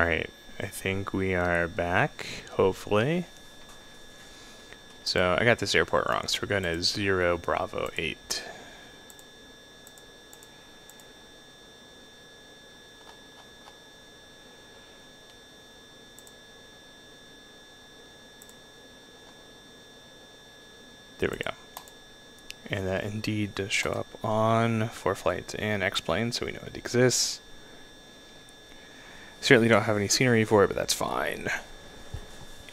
Alright, I think we are back, hopefully. So I got this airport wrong, so we're going to 0 Bravo 8. There we go. And that indeed does show up on ForeFlight and X-Plane, so we know it exists. Certainly don't have any scenery for it, but that's fine.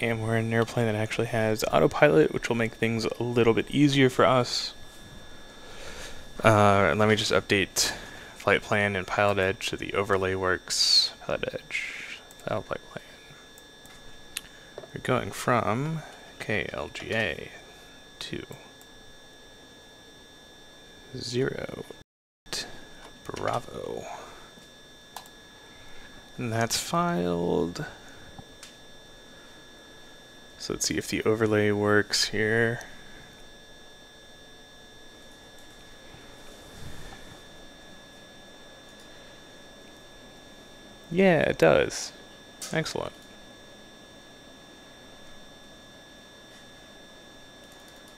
And we're in an airplane that actually has autopilot, which will make things a little bit easier for us. And let me just update flight plan and pilot edge so the overlay works. Pilot edge, flight plan. We're going from KLGA to 0 Bravo. And that's filed. So let's see if the overlay works here. Yeah, it does. Excellent.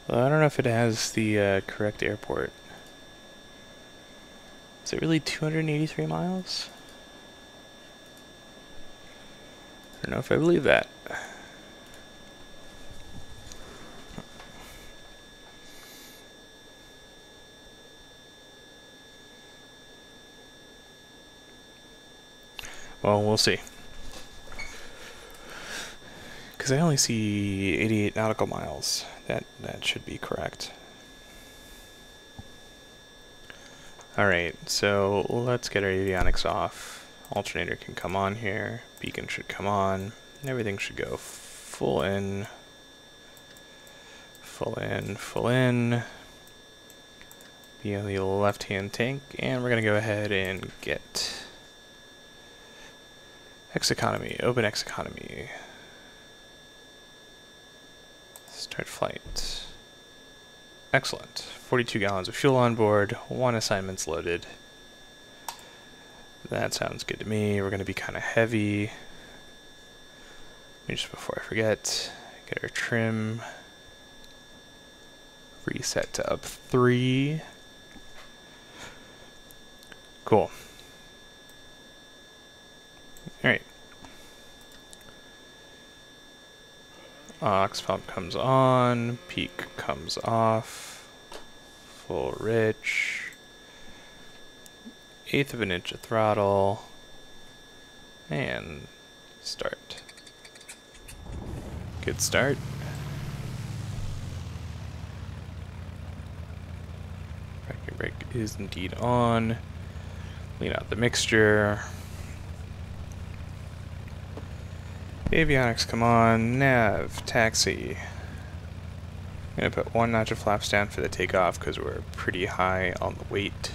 Well, I don't know if it has the correct airport. Is it really 283 miles? I don't know if I believe that. Well, we'll see. Because I only see 88 nautical miles. That should be correct. Alright, so let's get our avionics off. Alternator can come on here. Beacon should come on. Everything should go full in. Full in, full in. Be on the left-hand tank. And we're going to go ahead and get X economy, open X economy. Start flight. Excellent. 42 gallons of fuel on board, 1 assignment's loaded. That sounds good to me. We're going to be kind of heavy. Let me just, before I forget, get our trim reset to up 3. Cool. Alright. Aux pump comes on, peak comes off, full rich, 1/8 of an inch of throttle, and start. Good start. Braking brake is indeed on. Clean out the mixture. Avionics come on, nav, taxi. I'm going to put 1 notch of flaps down for the takeoff because we're pretty high on the weight.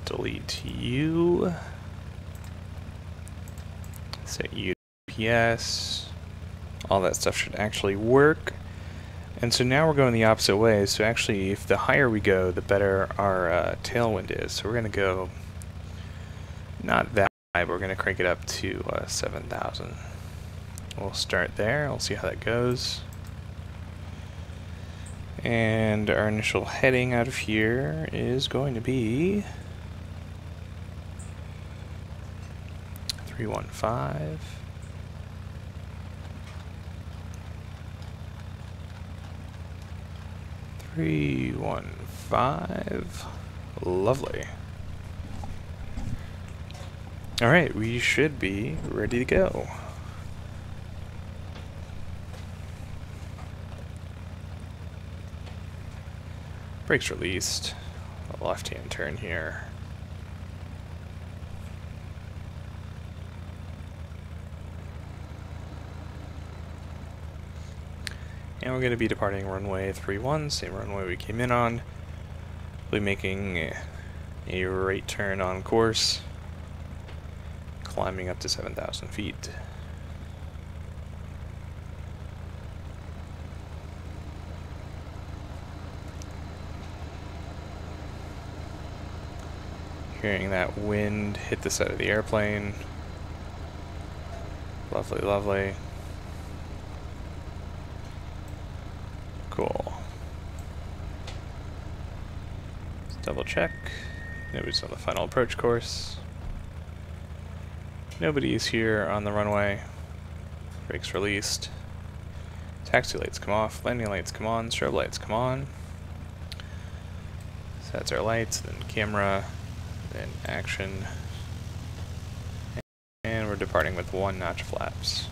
Delete U. Set U to PS. All that stuff should actually work. And so now we're going the opposite way. So actually, if the higher we go, the better our tailwind is. So we're going to go not that high, but we're going to crank it up to 7,000. We'll start there. We'll see how that goes. And our initial heading out of here is going to be 315. Lovely. Alright, we should be ready to go. Brakes released. A left-hand turn here. And we're going to be departing runway 31, same runway we came in on. We'll be making a right turn on course, climbing up to 7,000 feet. Hearing that wind hit the side of the airplane. Lovely, lovely. Cool. Let's double check. Nobody's on the final approach course. Nobody is here on the runway. Brakes released. Taxi lights come off. Landing lights come on. Strobe lights come on. So that's our lights, then camera, then action. And we're departing with 1 notch flaps.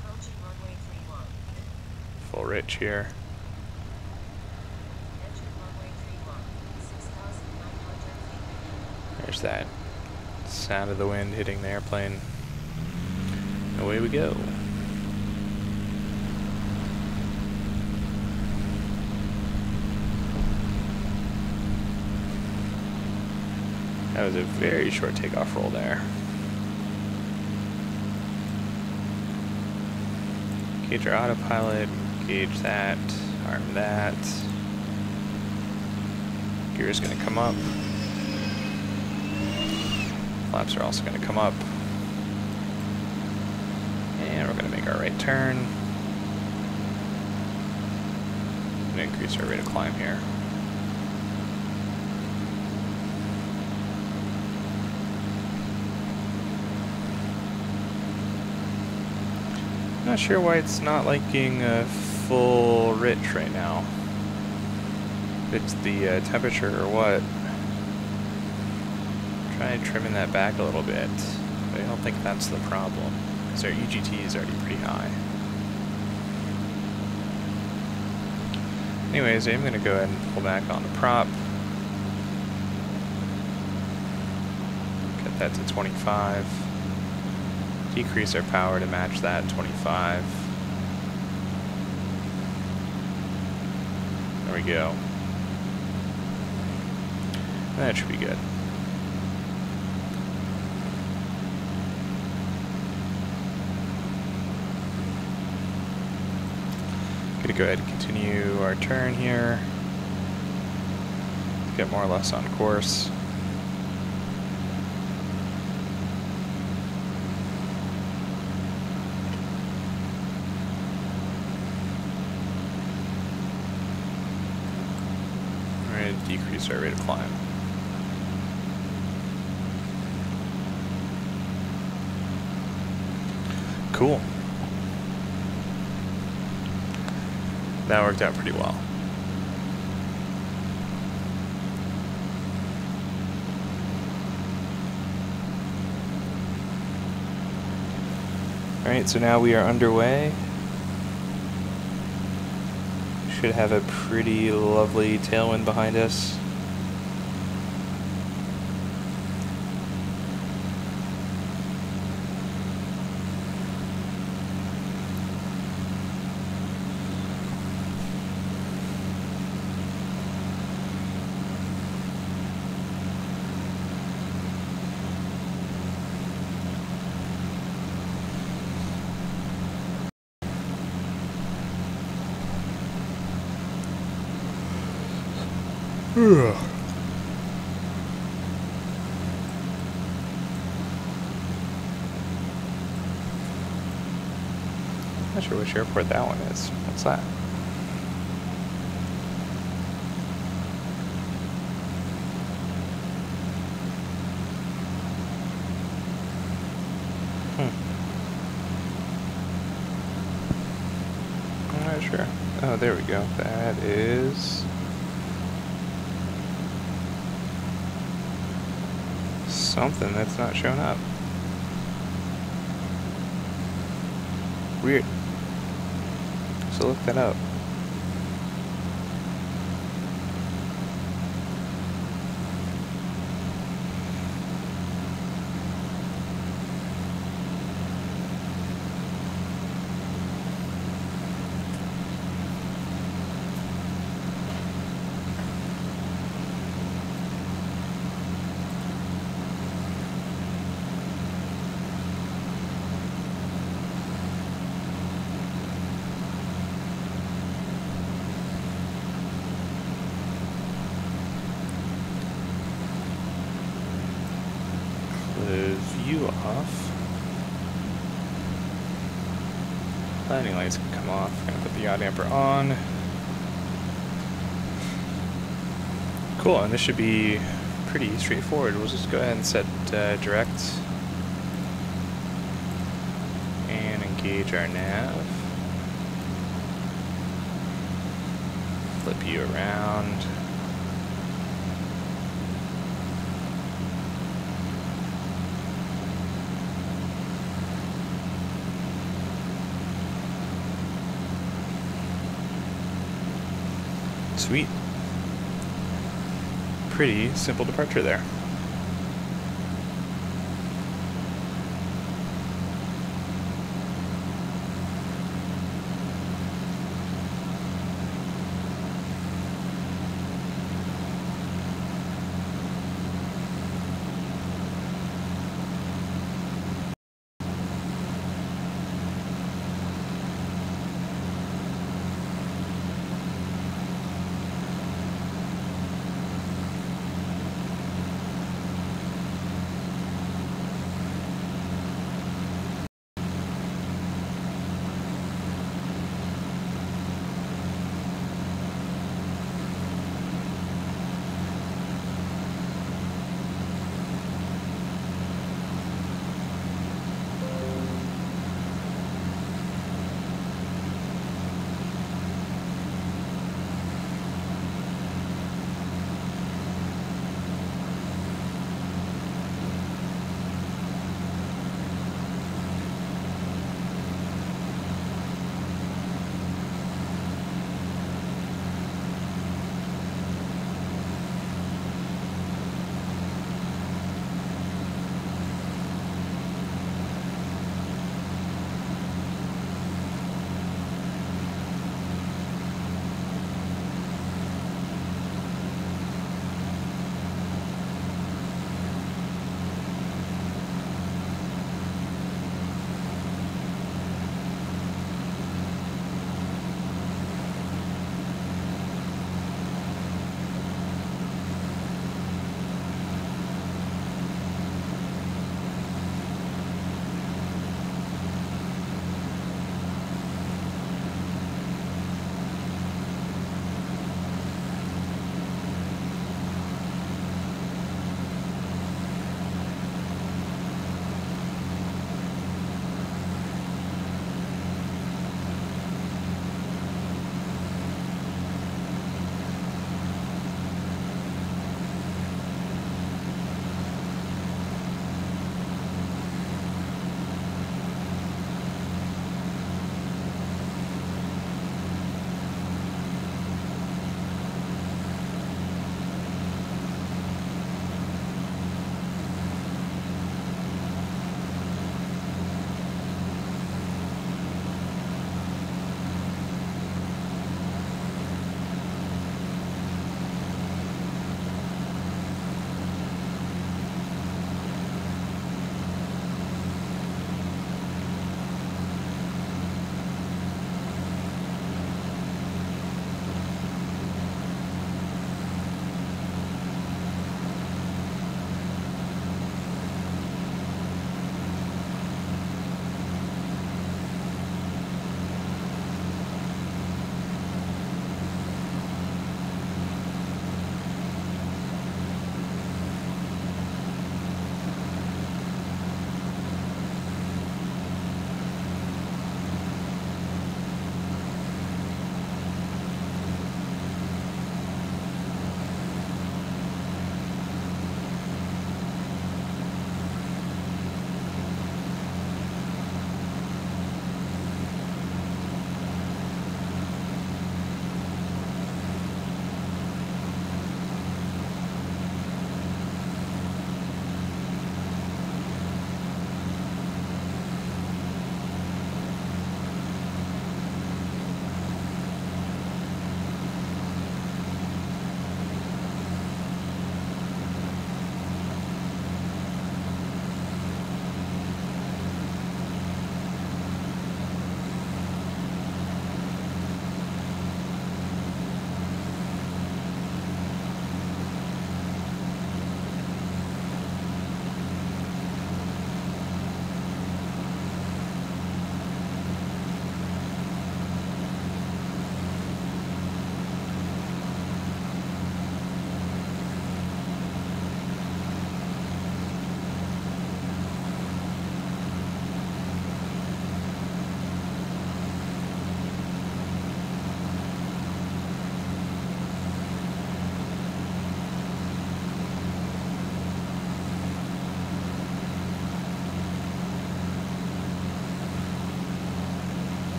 Approaching runway 31. Full rich here. Enter runway 31. 6,900 feet. There's that sound of the wind hitting the airplane. Away we go. That was a very short takeoff roll there. Gauge our autopilot, gauge that, arm that. Gear's gonna come up. Flaps are also gonna come up. And we're gonna make our right turn. And increase our rate of climb here. Not sure why it's not liking a full rich right now. If it's the temperature or what. Try trimming that back a little bit, but I don't think that's the problem, because our EGT is already pretty high. Anyways, I'm going to go ahead and pull back on the prop. Get that to 25. Decrease our power to match that 25. There we go. That should be good. Gonna go ahead and continue our turn here. Get more or less on course. Decrease our rate of climb. Cool. That worked out pretty well. Alright, so now we are underway. Should have a pretty lovely tailwind behind us. Not sure which airport that one is. What's that? I'm not sure. Oh, there we go. That is something that's not showing up. Weird. So look that up. the view off. Landing lights can come off. We're gonna put the yaw damper on. Cool, and this should be pretty straightforward. We'll just go ahead and set direct and engage our nav. Flip you around. Sweet. Pretty simple departure there.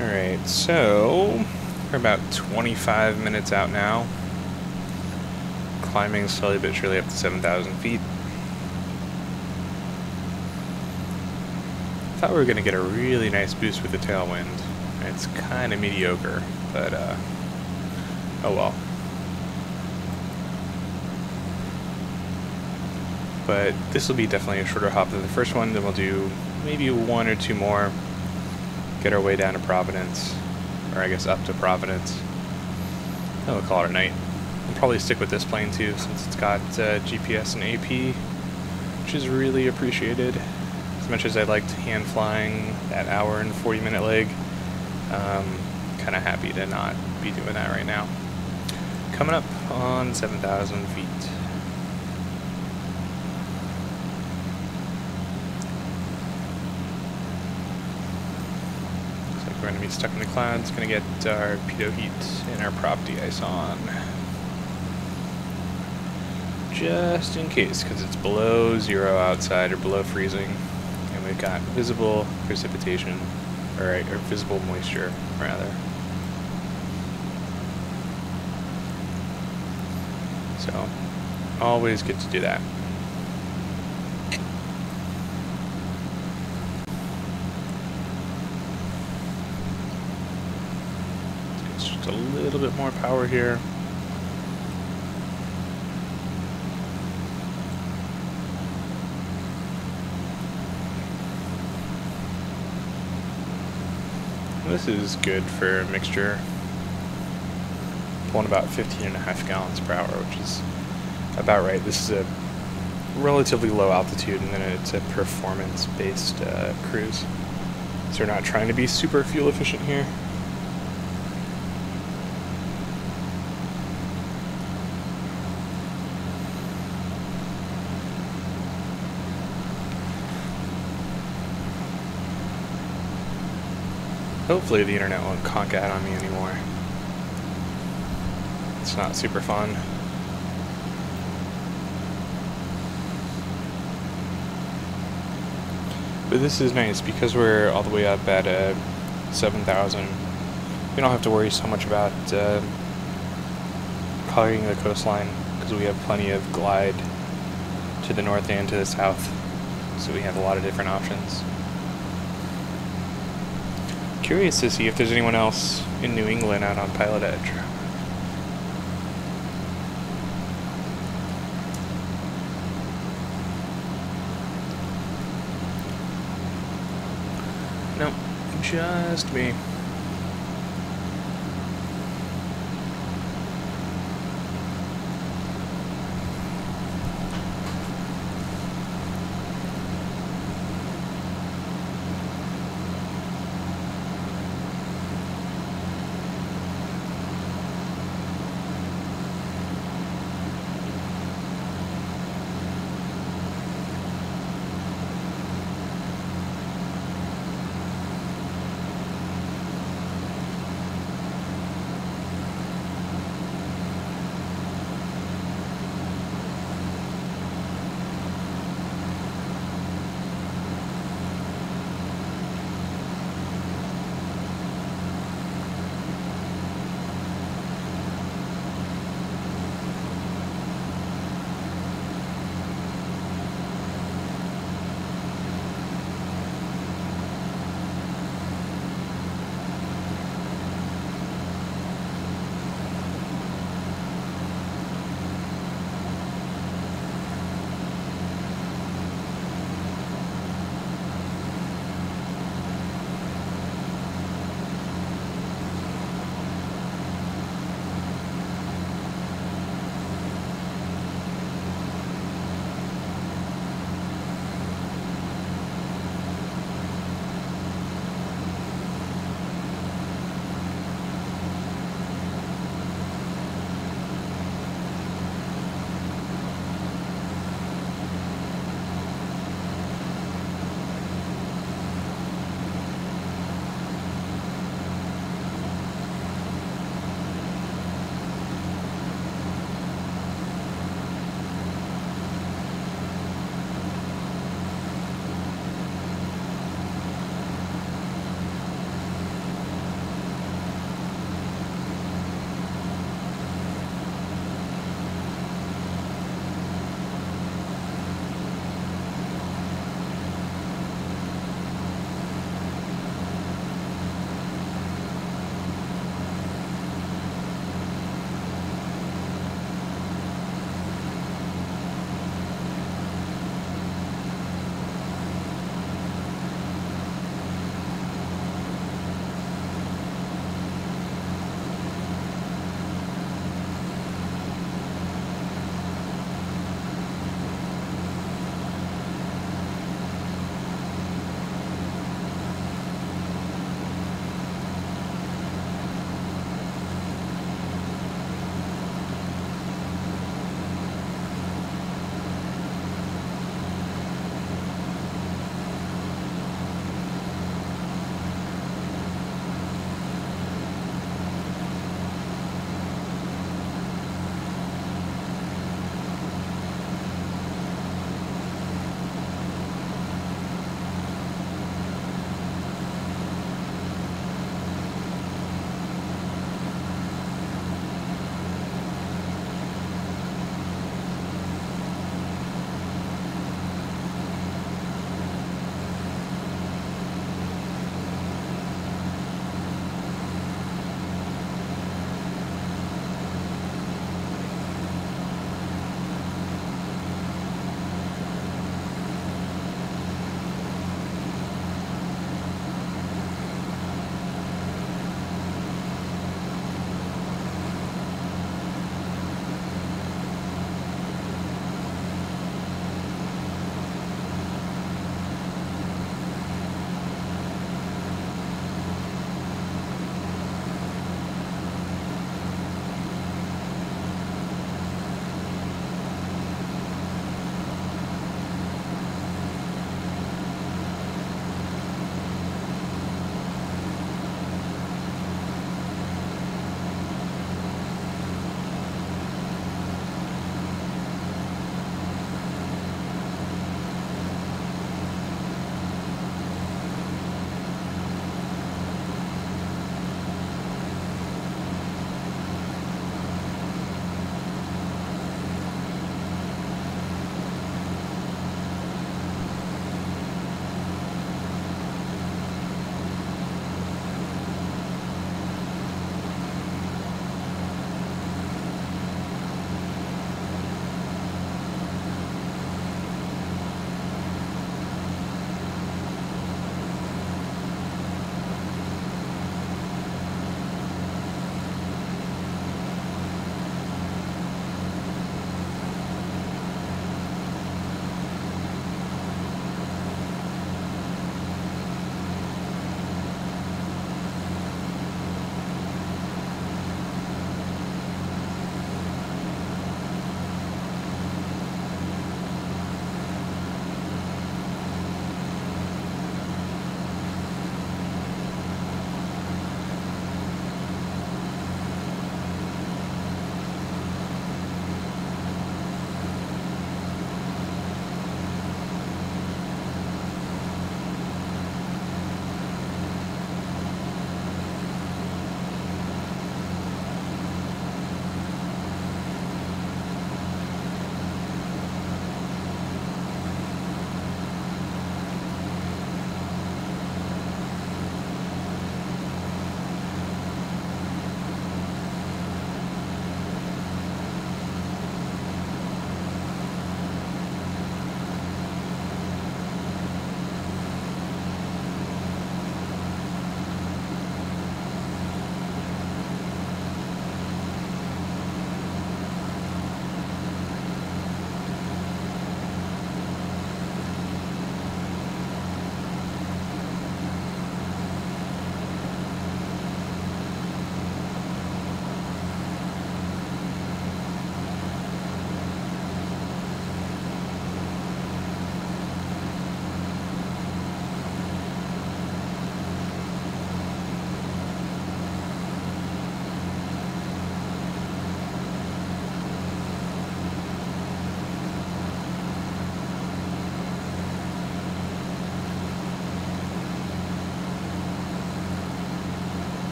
Alright, so we're about 25 minutes out now. Climbing slowly but surely up to 7,000 feet. Thought we were going to get a really nice boost with the tailwind. It's kind of mediocre, but oh well. But this will be definitely a shorter hop than the first one, then we'll do maybe one or two more, get our way down to Providence, or I guess up to Providence, and we'll call it a night. We'll probably stick with this plane too, since it's got GPS and AP, which is really appreciated. As much as I liked hand flying that hour and 40-minute leg, kind of happy to not be doing that right now. Coming up on 7,000 feet. Looks like we're going to be stuck in the clouds, going to get our pitot heat and our prop de-ice on. Just in case, because it's below zero outside or below freezing. We've got visible precipitation, or visible moisture, rather. So, always good to do that. It's just a little bit more power here. This is good for a mixture. Pulling about 15.5 gallons per hour, which is about right. This is a relatively low altitude, and then it's a performance-based cruise. So we're not trying to be super fuel efficient here. Hopefully the internet won't conk out on me anymore. It's not super fun. But this is nice because we're all the way up at 7,000. We don't have to worry so much about clogging the coastline because we have plenty of glide to the north and to the south. So we have a lot of different options. Curious to see if there's anyone else in New England out on Pilot Edge. Nope, just me.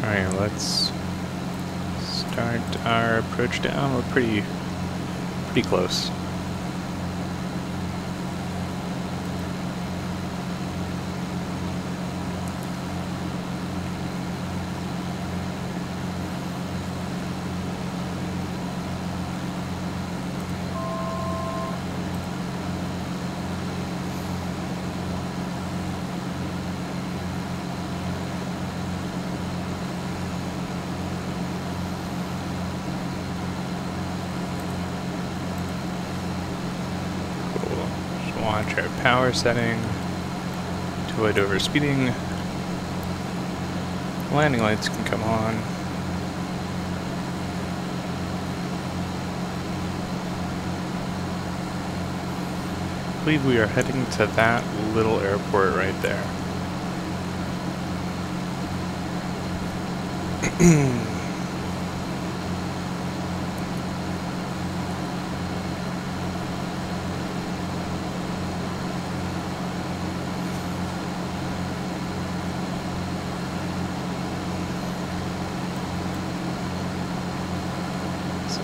Alright, let's start our approach down. We're pretty close. Watch our power setting to avoid overspeeding. Landing lights can come on. I believe we are heading to that little airport right there.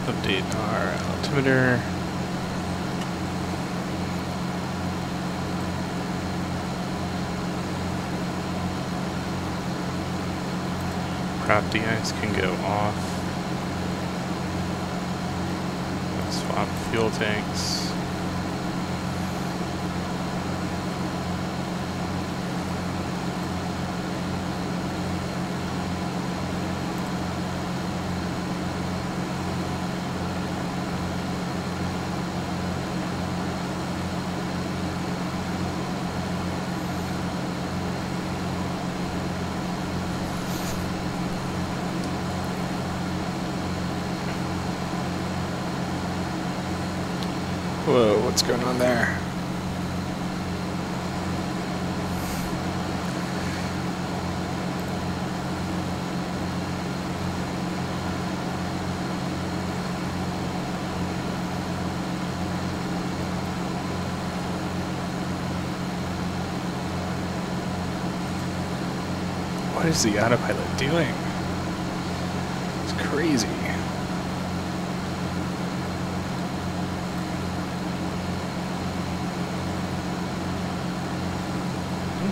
Update our altimeter. Prop de-ice can go off. Swap fuel tanks. Whoa, what's going on there? What is the autopilot doing? It's crazy.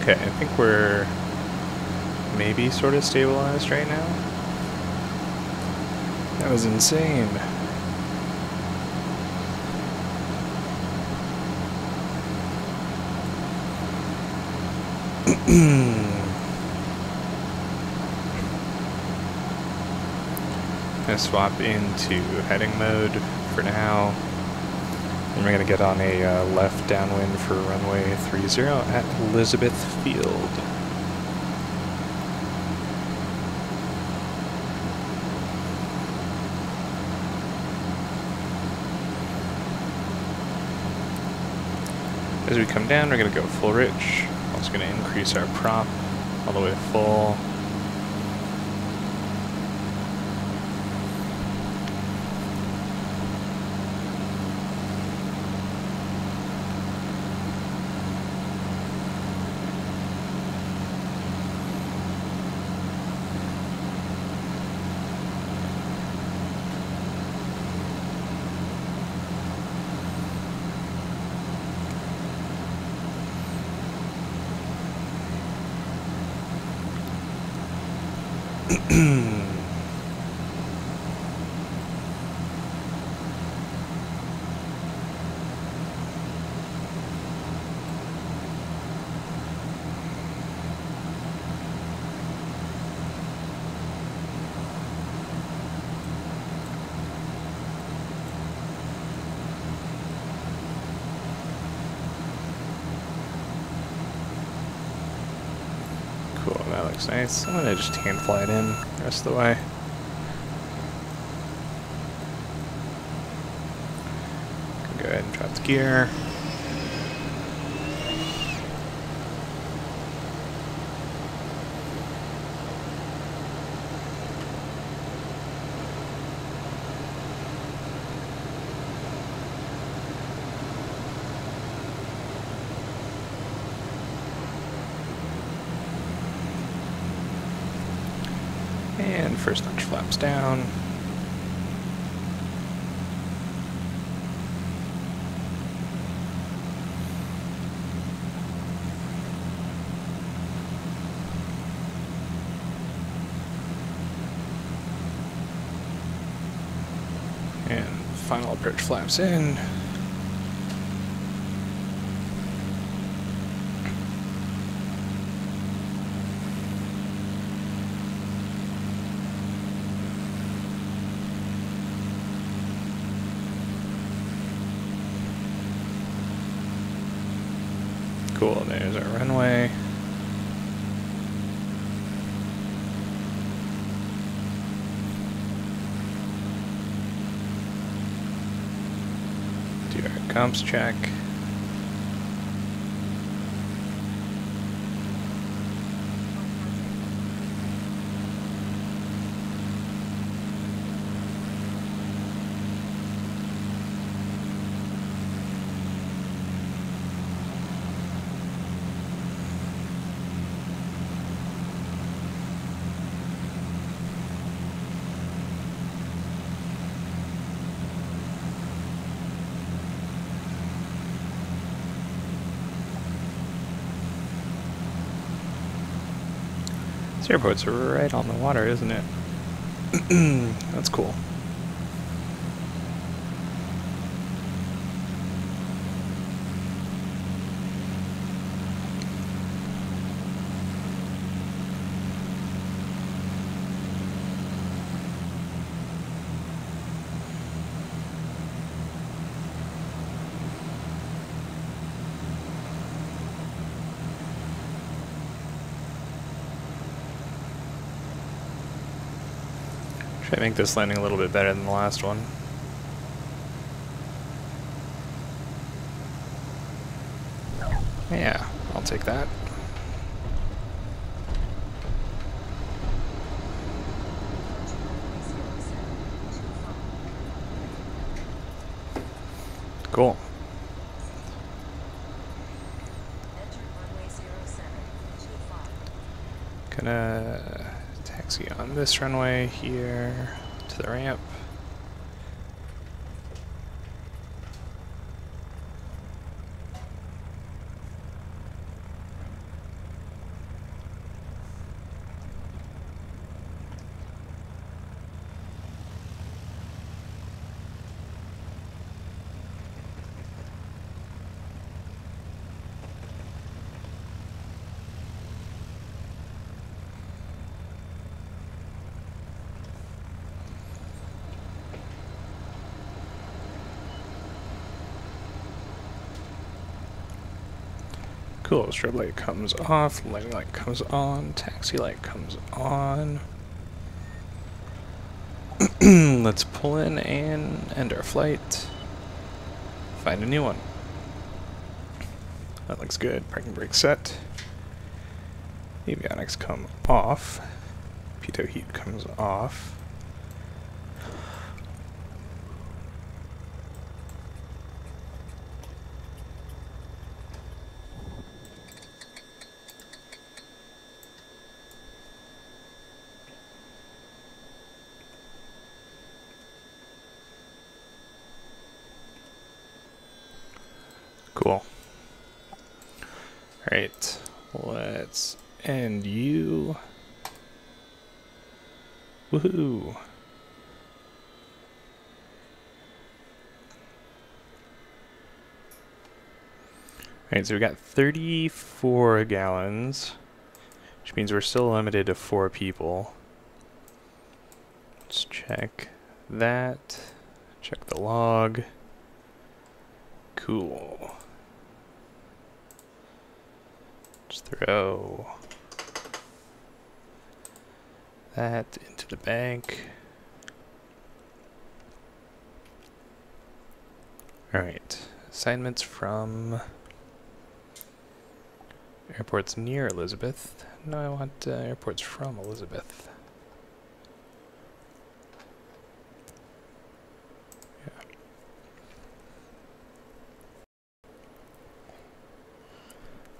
Okay, I think we're maybe sort of stabilized right now. That was insane. Gonna swap into heading mode for now. And we're going to get on a left downwind for runway 30 at Elizabeth Field. As we come down, we're going to go full rich. Also going to increase our prop all the way full. Cool, that looks nice. I'm gonna just hand fly it in the rest of the way. Go ahead and drop the gear. And first notch flaps down. And final approach flaps in. Cool, there's our runway. Do our comps check. This airport's right on the water, isn't it? That's cool. Should I make this landing a little bit better than the last one? Yeah, I'll take that. Cool. Enter runway 0725. Gonna taxi on this runway here to the ramp. Cool, strobe light comes off, lighting light comes on, taxi light comes on. Let's pull in and end our flight. Find a new one. That looks good. Parking brake set. Avionics come off. Pitot heat comes off. Cool. Alright, let's end you. Woohoo! Alright, so we got 34 gallons, which means we're still limited to 4 people. Let's check that. Check the log. Cool. Just throw that into the bank. Alright, assignments from airports near Elizabeth. No, I want airports from Elizabeth. Yeah.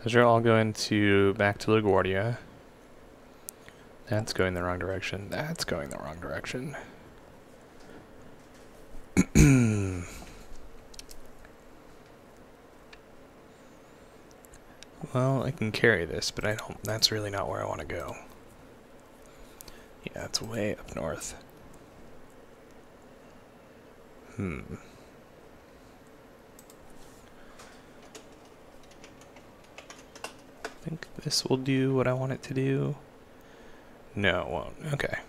Those are all going to back to LaGuardia. That's going the wrong direction. That's going the wrong direction. Well, I can carry this, but I don't. That's really not where I want to go. Yeah, it's way up north. I think this will do what I want it to do. No, it won't. Okay.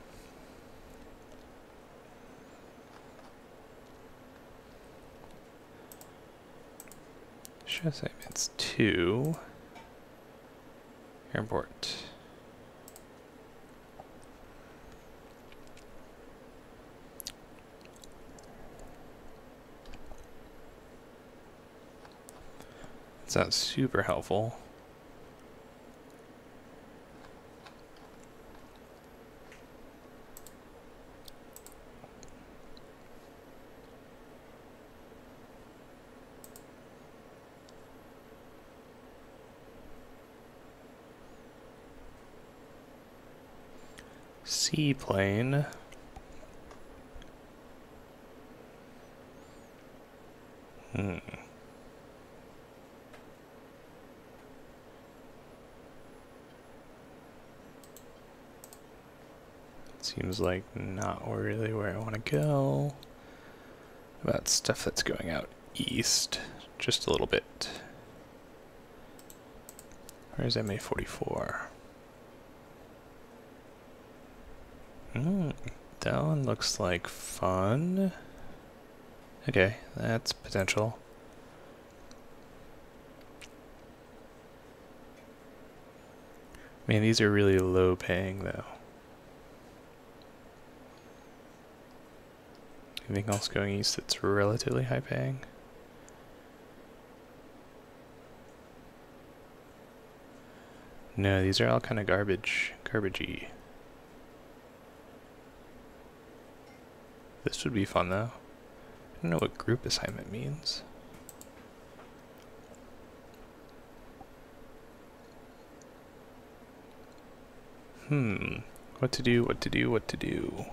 Show assignments 2. Airport. Sounds super helpful. Seaplane. Seems like not really where I want to go. About stuff that's going out east, just a little bit. Where's MA44? That one looks like fun. Okay, that's potential. Man, these are really low paying though. Anything else going east that's relatively high paying? No, these are all kind of garbagey. This would be fun though. I don't know what group assignment means. What to do, what to do, what to do.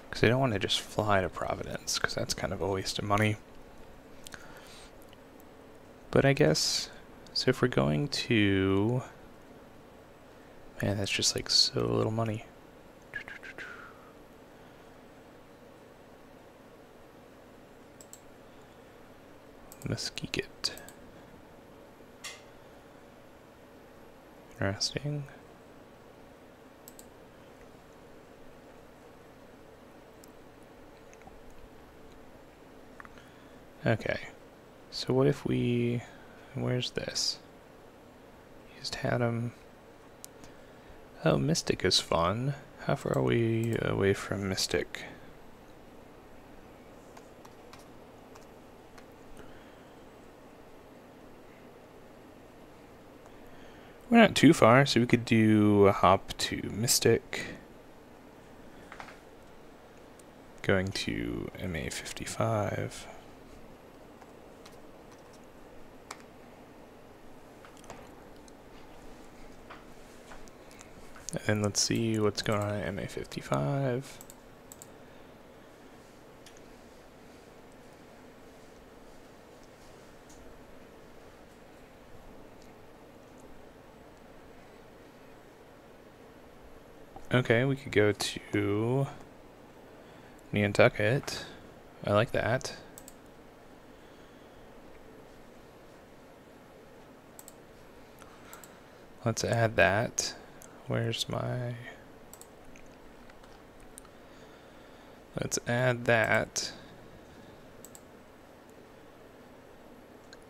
Because I don't want to just fly to Providence, because that's kind of a waste of money. But I guess, so if we're going to... Man, that's just like so little money. Muskeget. Interesting. Okay, so what if we, where's this? Used Haddam. Oh, Mystic is fun. How far are we away from Mystic? We're not too far, so we could do a hop to Mystic. Going to MA55. And let's see what's going on at MA55. Okay, we could go to Nantucket. I like that. Let's add that. Where's my... Let's add that.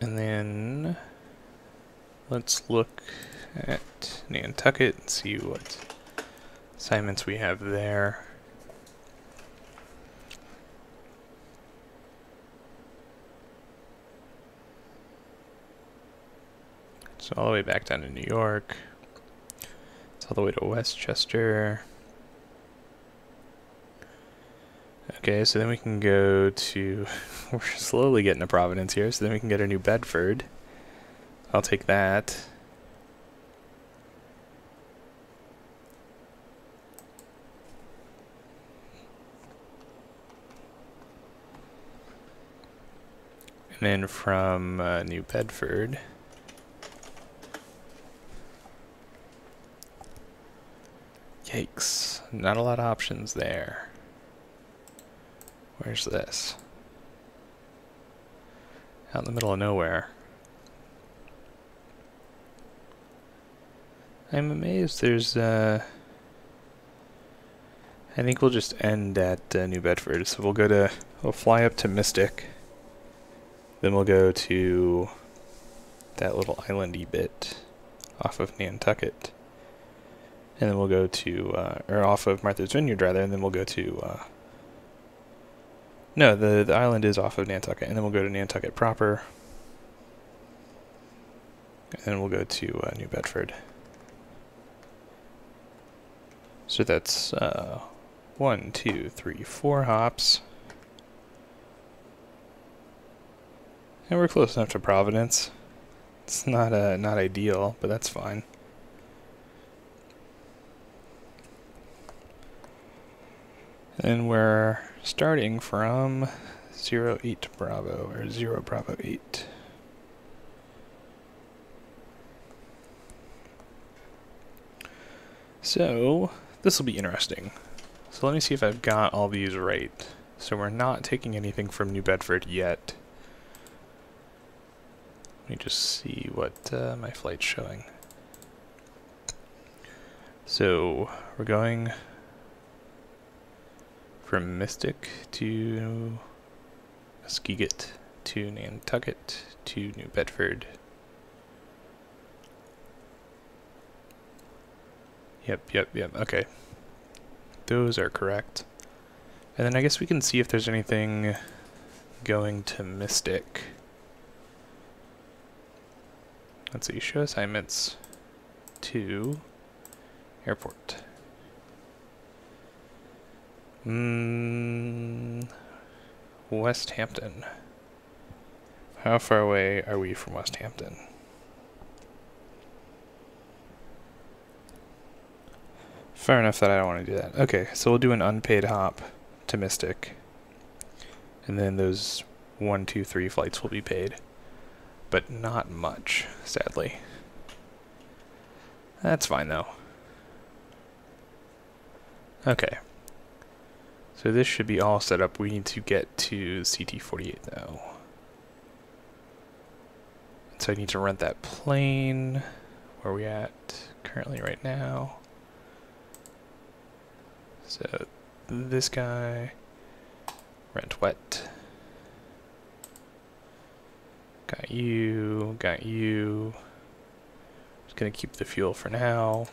And then let's look at Nantucket and see what assignments we have there. So all the way back down to New York. It's all the way to Westchester. Okay, so then we can go to... We're slowly getting to Providence here, so then we can get a New Bedford. I'll take that. And then from New Bedford... Yikes, not a lot of options there. Where's this? Out in the middle of nowhere. I'm amazed there's, I think we'll just end at New Bedford. So we'll fly up to Mystic. Then we'll go to that little islandy bit off of Nantucket. And then we'll go to, or off of Martha's Vineyard rather, and then we'll go to, no, the island is off of Nantucket, and then we'll go to Nantucket proper. And then we'll go to New Bedford. So that's 1, 2, 3, 4 hops. And we're close enough to Providence. It's not ideal, but that's fine. And we're starting from 08 Bravo, or 0 Bravo 8. So, this will be interesting. So let me see if I've got all these right. So we're not taking anything from New Bedford yet. Let me just see what my flight's showing. So, we're going from Mystic to Muskeget to Nantucket to New Bedford. Yep, okay. Those are correct. And then I guess we can see if there's anything going to Mystic. Let's see, show assignments to airport. West Hampton. How far away are we from West Hampton? Far enough that I don't want to do that. Okay, so we'll do an unpaid hop to Mystic. And then those 1, 2, 3 flights will be paid. But not much, sadly. That's fine though. Okay. So this should be all set up. We need to get to CT-48 though. So I need to rent that plane. Where are we at currently right now? So this guy, rent wet. Got you. Just gonna keep the fuel for now.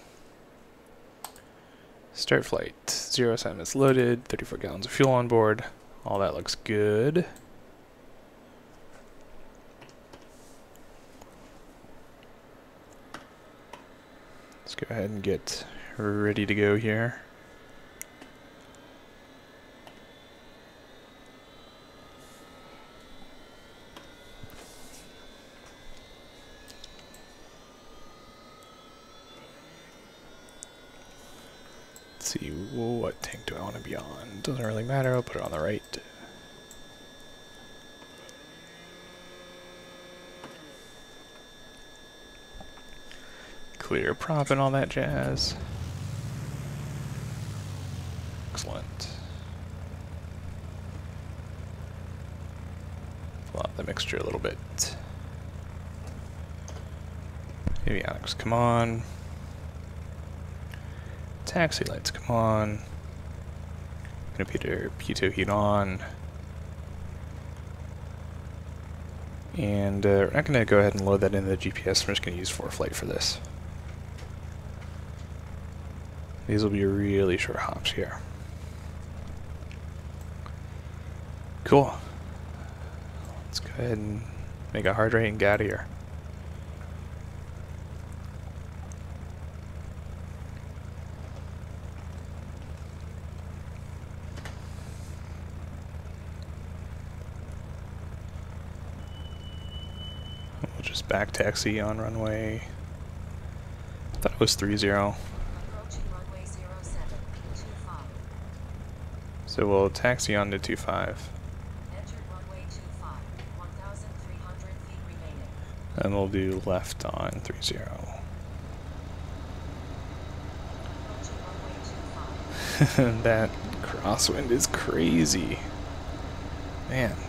Start flight. 0 assignments loaded, 34 gallons of fuel on board. All that looks good. Let's go ahead and get ready to go here. See, what tank do I want to be on? Doesn't really matter, I'll put it on the right. Clear prop and all that jazz. Excellent. Fill out the mixture a little bit. Avionics, come on. Taxi lights, come on. Computer pitot heat on. And we're not going to go ahead and load that into the GPS. I'm just going to use ForeFlight for this. These will be really short hops here. Cool. Let's go ahead and make a hard right and get out of here. just back taxi on runway. I thought it was 30. Approaching runway 0725. So we'll taxi on to 25. Entered runway 25. 1,300 feet remaining. And we'll do left on 30. Approaching runway 25. That crosswind is crazy. Man. Entered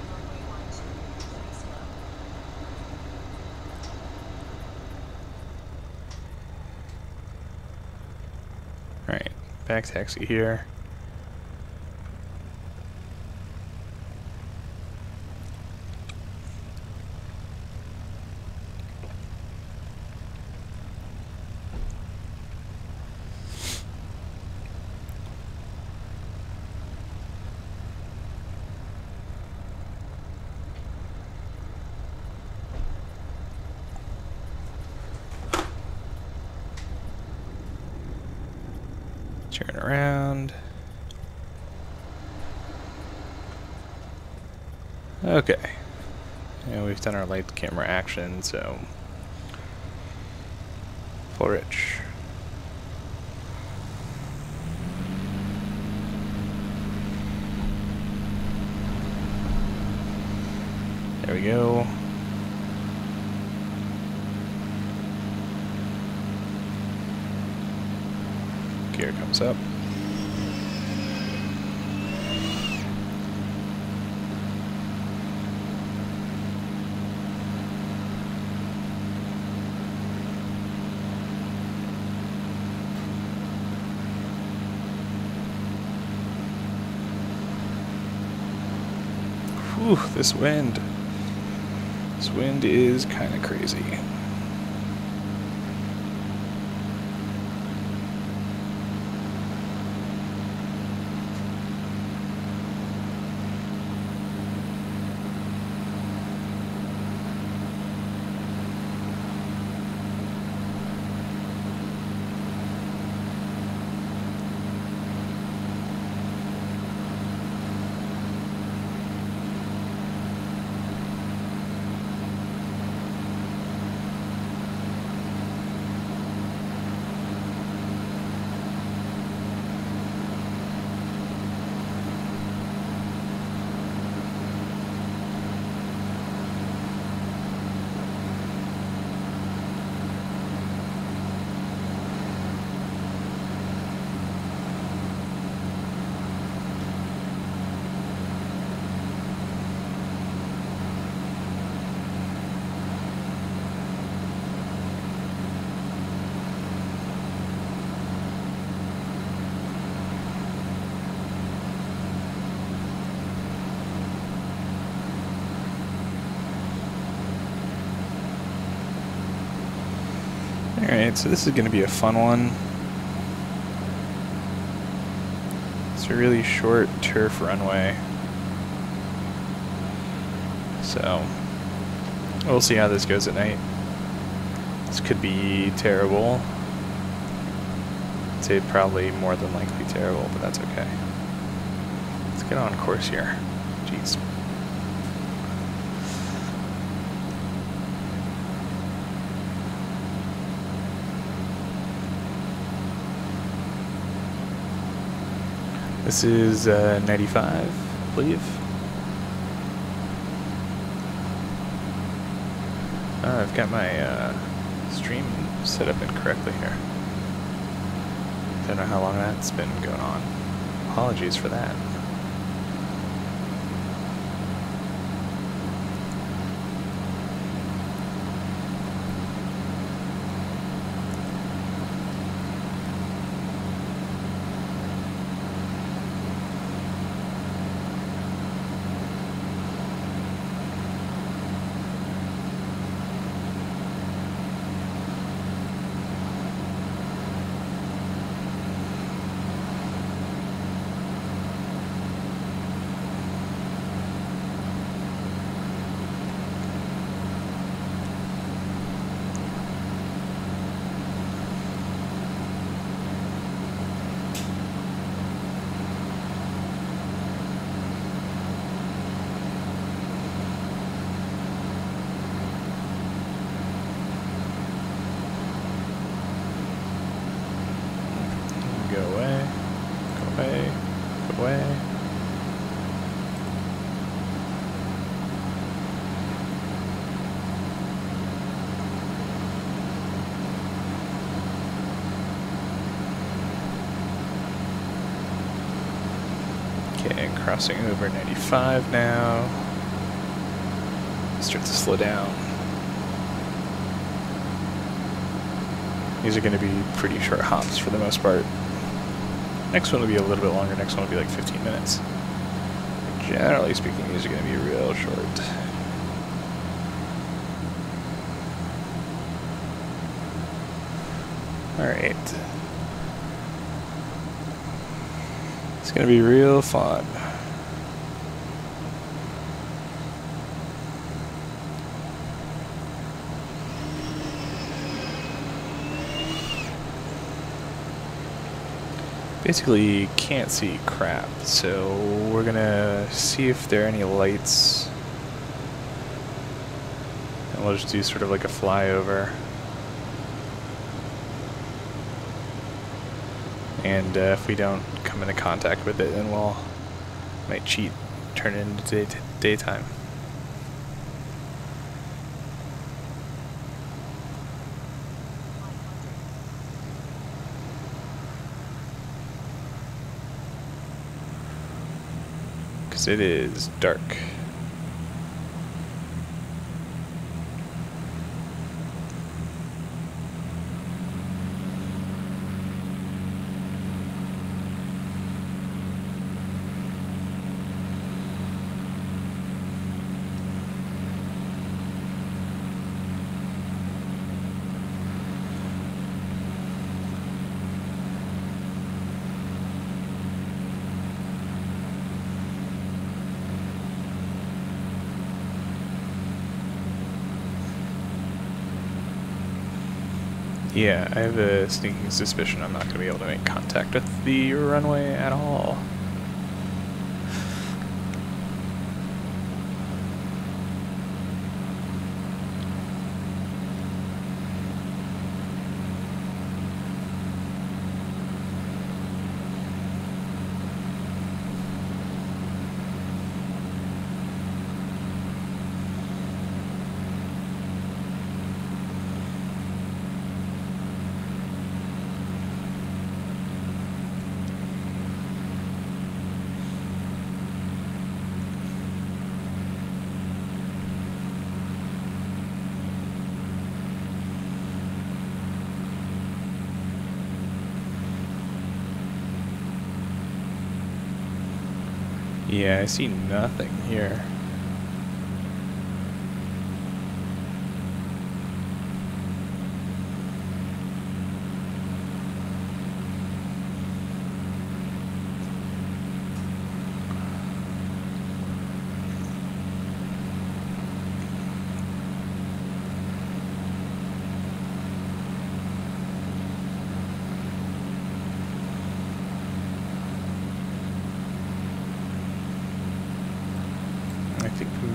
runway 1230. Alright, back taxi here. Turn around. Okay. And we've done our light camera action, so full rich. There we go. Gear comes up. Whew, this wind. This wind is kind of crazy. Alright, so this is going to be a fun one. It's a really short turf runway. So, we'll see how this goes at night. This could be terrible. I'd say probably more than likely terrible, but that's okay. Let's get on course here. Jeez. This is 95, I believe. I've got my stream set up incorrectly here. Don't know how long that's been going on. Apologies for that. crossing over 95 now. Start to slow down. These are going to be pretty short hops for the most part. Next one will be a little bit longer. Next one will be like 15 minutes. Generally speaking, these are going to be real short. Alright. It's going to be real fun. Basically can't see crap, so we're gonna see if there are any lights, and we'll just do sort of like a flyover. And if we don't come into contact with it, then we'll might cheat, turn it into daytime. Because it is dark. Yeah, I have a sneaking suspicion I'm not going to be able to make contact with the runway at all. Yeah, I see nothing here.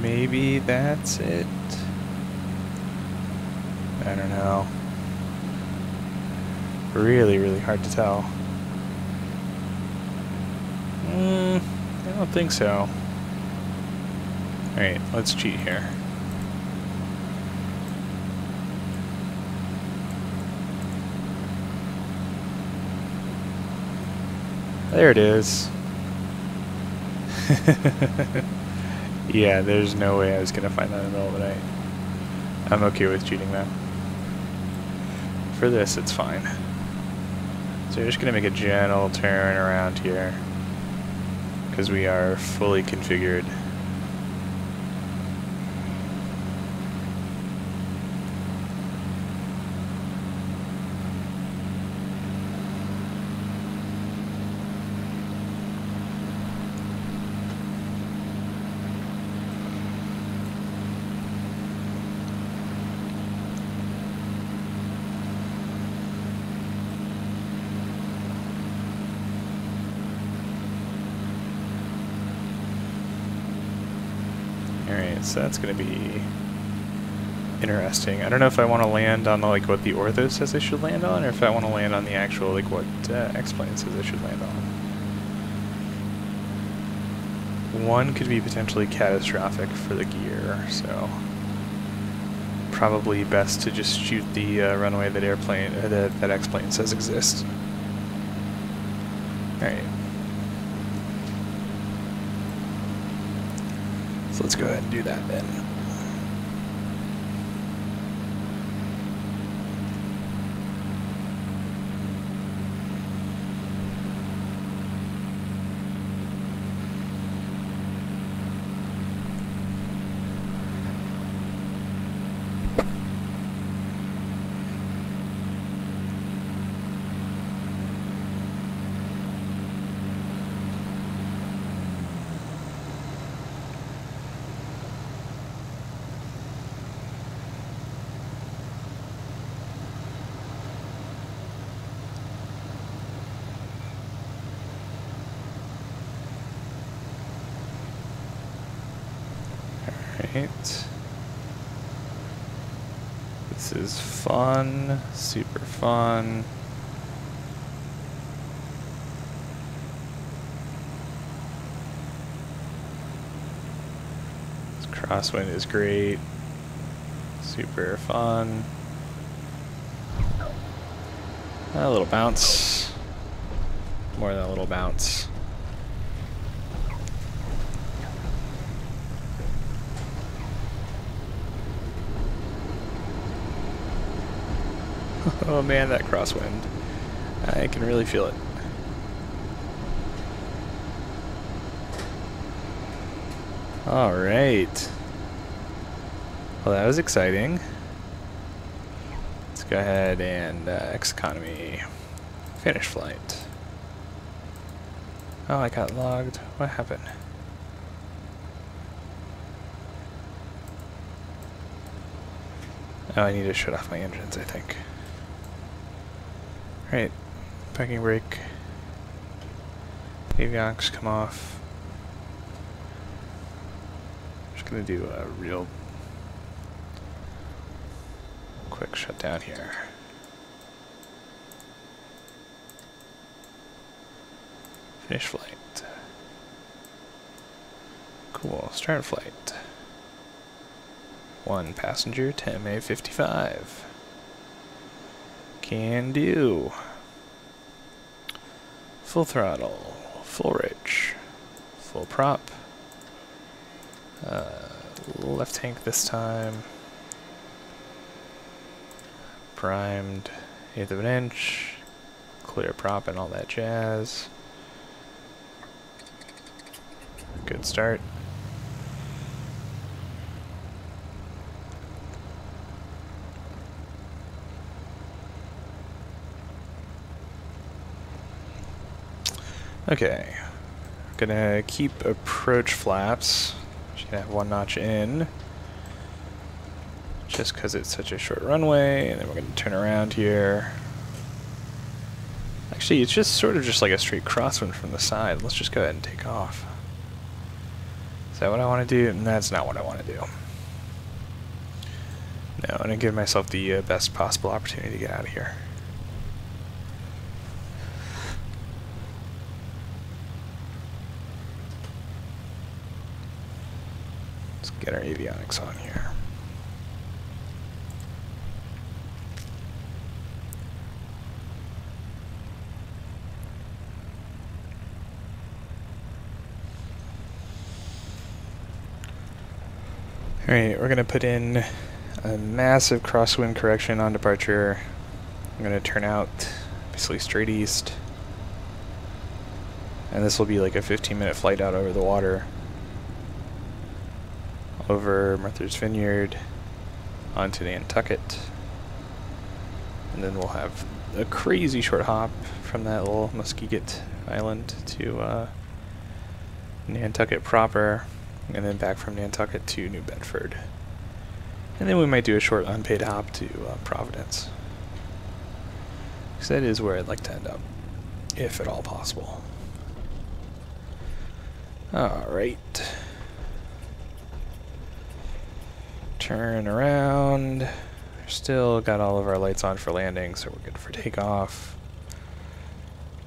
Maybe that's it. I don't know. Really, really hard to tell. I don't think so. Alright, let's cheat here. There it is. Yeah, there's no way I was gonna find that in the middle of the night. I'm okay with cheating though. For this, it's fine. So we're just gonna make a gentle turn around here, because we are fully configured. Alright, so that's going to be interesting. I don't know if I want to land on like what the ortho says I should land on, or if I want to land on the actual like what X-Plane says I should land on. One could be potentially catastrophic for the gear, so probably best to just shoot the runway that that X-Plane says exists. Alright. So let's go ahead and do that then. Alright. This is fun, super fun. This crosswind is great, super fun. A little bounce, more than a little bounce. Oh man, that crosswind. I can really feel it. Alright. Well, that was exciting. Let's go ahead and X economy. Finish flight. Oh, I got logged. What happened? Oh, I need to shut off my engines, I think. Right, parking brake. Avionics come off. Just gonna do a real quick shutdown here. Finish flight. Cool, start flight. 1 passenger, 10A55. Can do. Full throttle, full rich, full prop. Left tank this time. Primed, 1/8 of an inch. Clear prop and all that jazz. Good start. Okay, gonna keep approach flaps. Just gonna have 1 notch in, just because it's such a short runway, and then we're gonna turn around here. Actually, it's just sort of just like a straight crosswind from the side. Let's just go ahead and take off. Is that what I want to do? And that's not what I want to do. No, I'm gonna give myself the best possible opportunity to get out of here. Get our avionics on here. Alright, we're going to put in a massive crosswind correction on departure. I'm going to turn out basically straight east. And this will be like a 15-minute flight out over the water. Over Martha's Vineyard, onto Nantucket, and then we'll have a crazy short hop from that little Muskeget Island to Nantucket proper, and then back from Nantucket to New Bedford. And then we might do a short unpaid hop to Providence, because that is where I'd like to end up, if at all possible. Alright. Turn around. Still got all of our lights on for landing, so we're good for takeoff.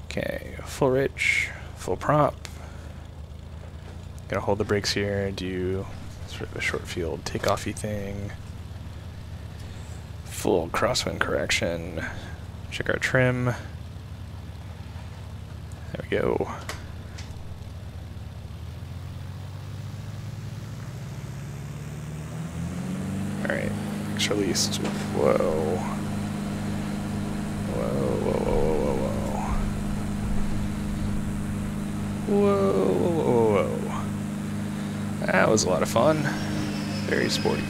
Okay, full rich, full prop. Gonna hold the brakes here and do sort of a short field takeoffy thing. Full crosswind correction. Check our trim. There we go. Alright, extra least. Whoa. Whoa, whoa, whoa, whoa, whoa, whoa. Whoa, whoa, whoa, whoa. That was a lot of fun. Very sporty.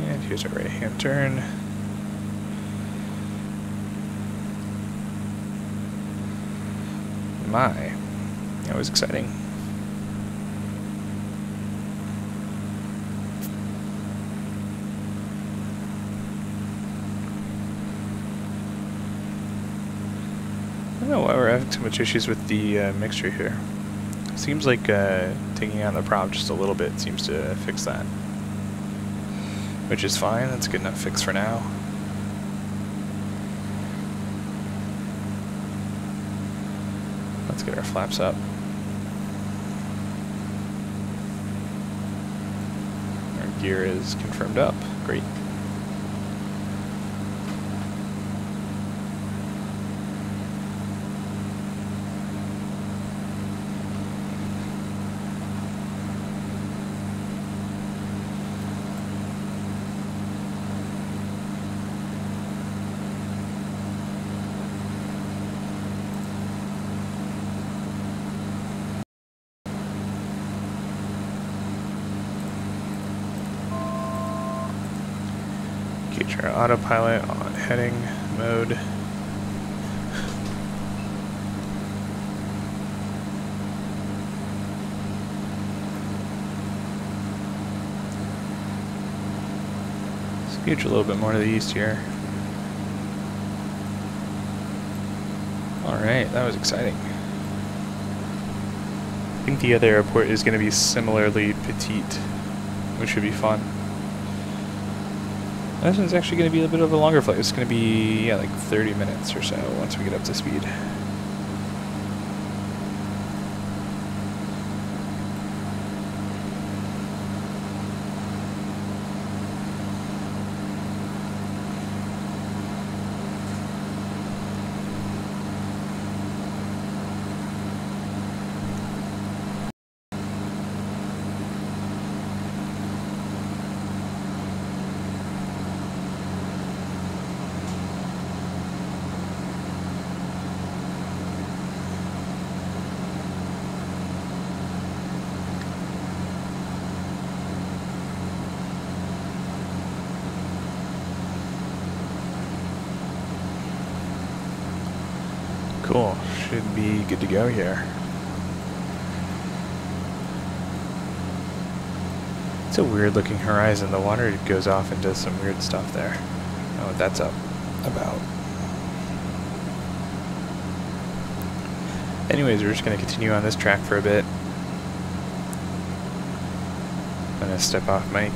And here's our right-hand turn. My, that was exciting. I don't know why we're having so much issues with the mixture here. Seems like taking on the prop just a little bit seems to fix that. Which is fine, that's a good enough fix for now. Let's get our flaps up. Our gear is confirmed up. Great. Get our autopilot on heading mode. Scooch a little bit more to the east here. Alright, that was exciting. I think the other airport is going to be similarly petite, which should be fun. This one's actually going to be a bit of a longer flight. It's going to be, yeah, like 30 minutes or so once we get up to speed. Cool, should be good to go here. It's a weird looking horizon. The water goes off and does some weird stuff there. I don't know what that's up about. Anyways, we're just going to continue on this track for a bit. I'm going to step off mic.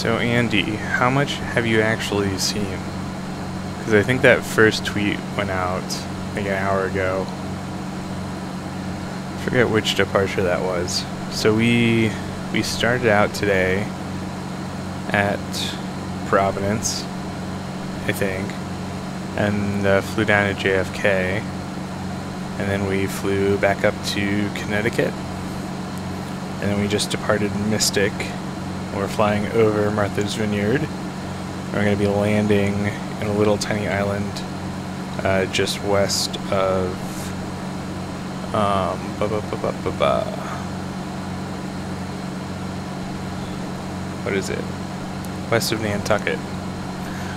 So Andy, how much have you actually seen? Because I think that first tweet went out like an hour ago. I forget which departure that was. So we started out today at Providence, I think, and flew down to JFK, and then we flew back up to Connecticut, and then we just departed Mystic. We're flying over Martha's Vineyard. We're going to be landing in a little tiny island just west of what is it? West of Nantucket.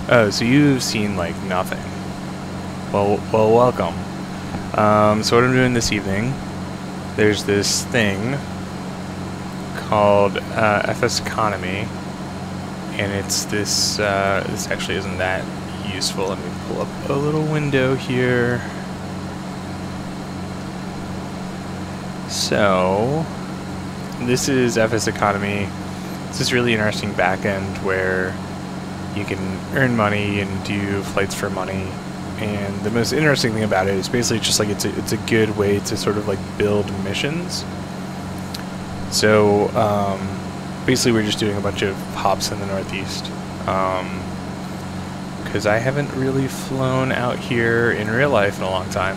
Oh, so you've seen like nothing. Well, welcome. So what I'm doing this evening, there's this thing called FS Economy, and it's this. This actually isn't that useful. Let me pull up a little window here. So this is FS Economy. It's this really interesting backend where you can earn money and do flights for money. And the most interesting thing about it is basically just like it's a good way to sort of like build missions. So basically we're just doing a bunch of hops in the Northeast, because I haven't really flown out here in real life in a long time.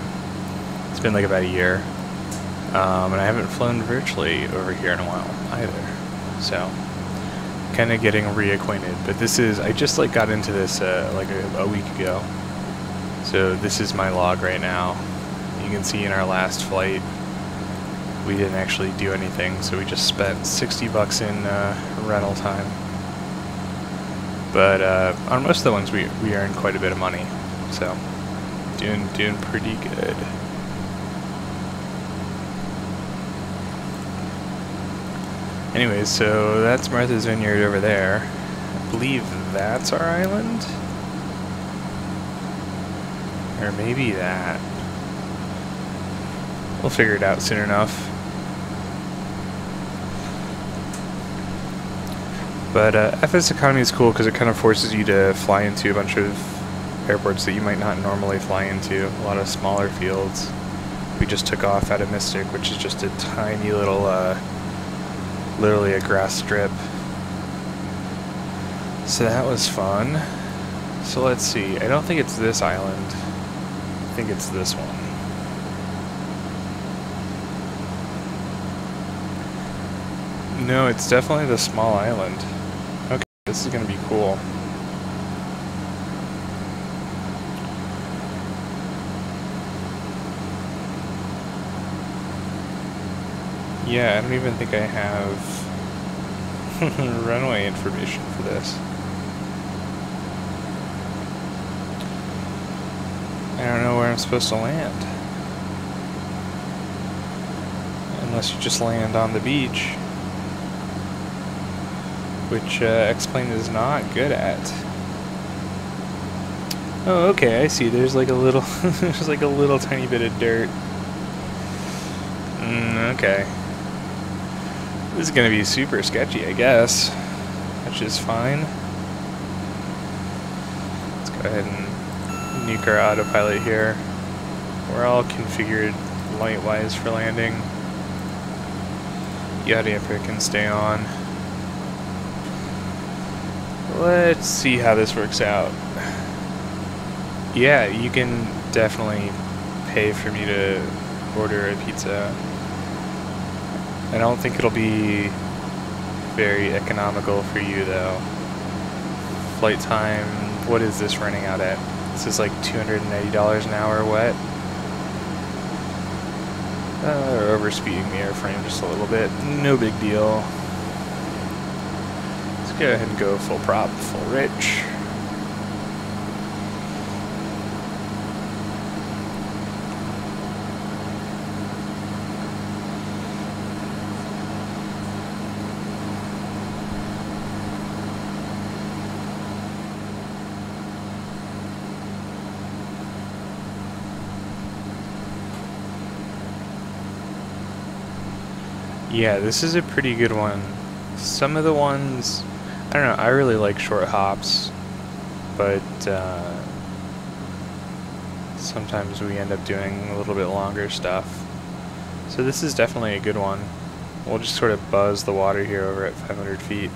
It's been like about a year, and I haven't flown virtually over here in a while either, so kind of getting reacquainted. But this is, I just like got into this like a week ago, so this is my log right now. You can see in our last flight we didn't actually do anything, so we just spent 60 bucks in rental time. But on most of the ones we earned quite a bit of money, so doing pretty good. Anyways, so that's Martha's Vineyard over there. I believe that's our island, or maybe that. We'll figure it out soon enough. But FS Economy is cool because it kind of forces you to fly into a bunch of airports that you might not normally fly into, a lot of smaller fields. We just took off out of Mystic, which is just a tiny little, literally a grass strip. So that was fun. So let's see, I don't think it's this island. I think it's this one. No, it's definitely the small island. Okay, this is gonna be cool. Yeah, I don't even think I have runway information for this. I don't know where I'm supposed to land. Unless you just land on the beach, which X-Plane is not good at. Oh, okay, I see. There's like a little, there's like a little tiny bit of dirt. Okay. This is gonna be super sketchy, I guess, which is fine. Let's go ahead and nuke our autopilot here. We're all configured light-wise for landing. Yacht Amper can stay on. Let's see how this works out. Yeah, you can definitely pay for me to order a pizza. I don't think it'll be very economical for you though. Flight time, what is this running out at? This is like $280 an hour wet. Or overspeeding the airframe just a little bit. No big deal. Let's go ahead and go full prop, full rich. Yeah, this is a pretty good one. Some of the ones, I don't know, I really like short hops, but sometimes we end up doing a little bit longer stuff. So this is definitely a good one. We'll just sort of buzz the water here over at 500 feet.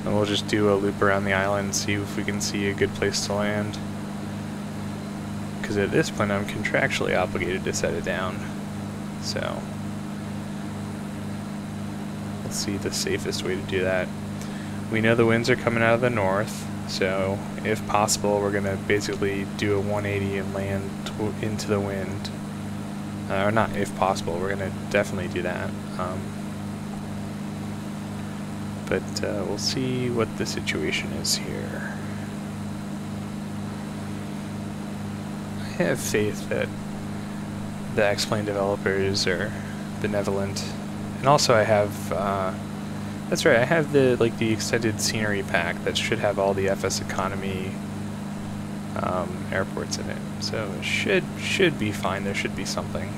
And we'll just do a loop around the island and see if we can see a good place to land. Because at this point I'm contractually obligated to set it down. So let's see the safest way to do that. We know the winds are coming out of the north, so if possible we're going to basically do a 180 and land into the wind. Or not if possible, we're going to definitely do that. But we'll see what the situation is here. I have faith that the X-Plane developers are benevolent, and also I have that's right, I have the extended scenery pack that should have all the FS economy airports in it, so it should be fine. There should be something,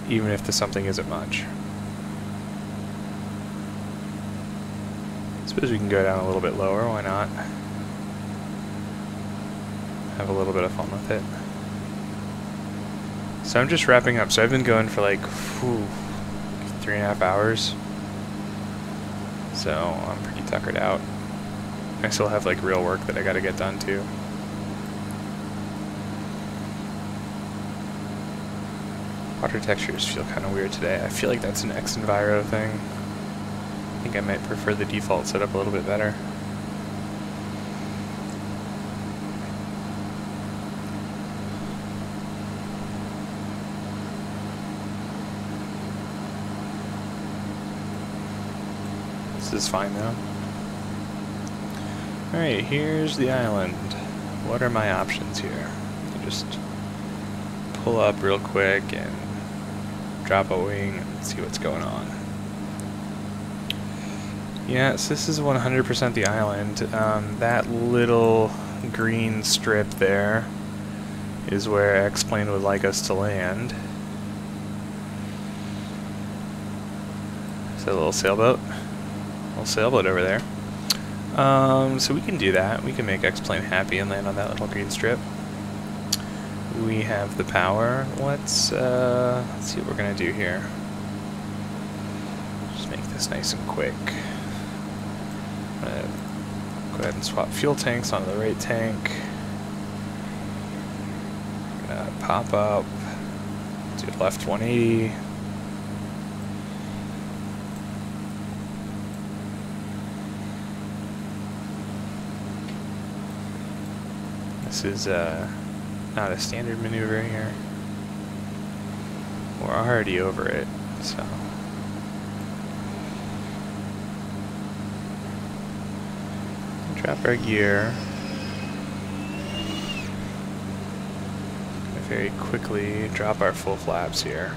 even if the something isn't much. Suppose we can go down a little bit lower, why not? Have a little bit of fun with it. So I'm just wrapping up. So I've been going for like 3.5 hours. So I'm pretty tuckered out. I still have like real work that I gotta get done too. Water textures feel kind of weird today. I feel like that's an X-Enviro thing. I think I might prefer the default setup a little bit better. This is fine though. Alright, here's the island. What are my options here? I just pull up real quick and drop a wing and see what's going on. Yes, this is 100% the island. That little green strip there is where X-Plane would like us to land. Is that a little sailboat? A little sailboat over there. So we can do that. We can make X-Plane happy and land on that little green strip. We have the power. Let's see what we're gonna do here. Just make this nice and quick. I'm gonna go ahead and swap fuel tanks onto the right tank. I'm gonna pop up, do left 180. This is not a standard maneuver here. We're already over it, so. Drop our gear. Very quickly drop our full flaps here.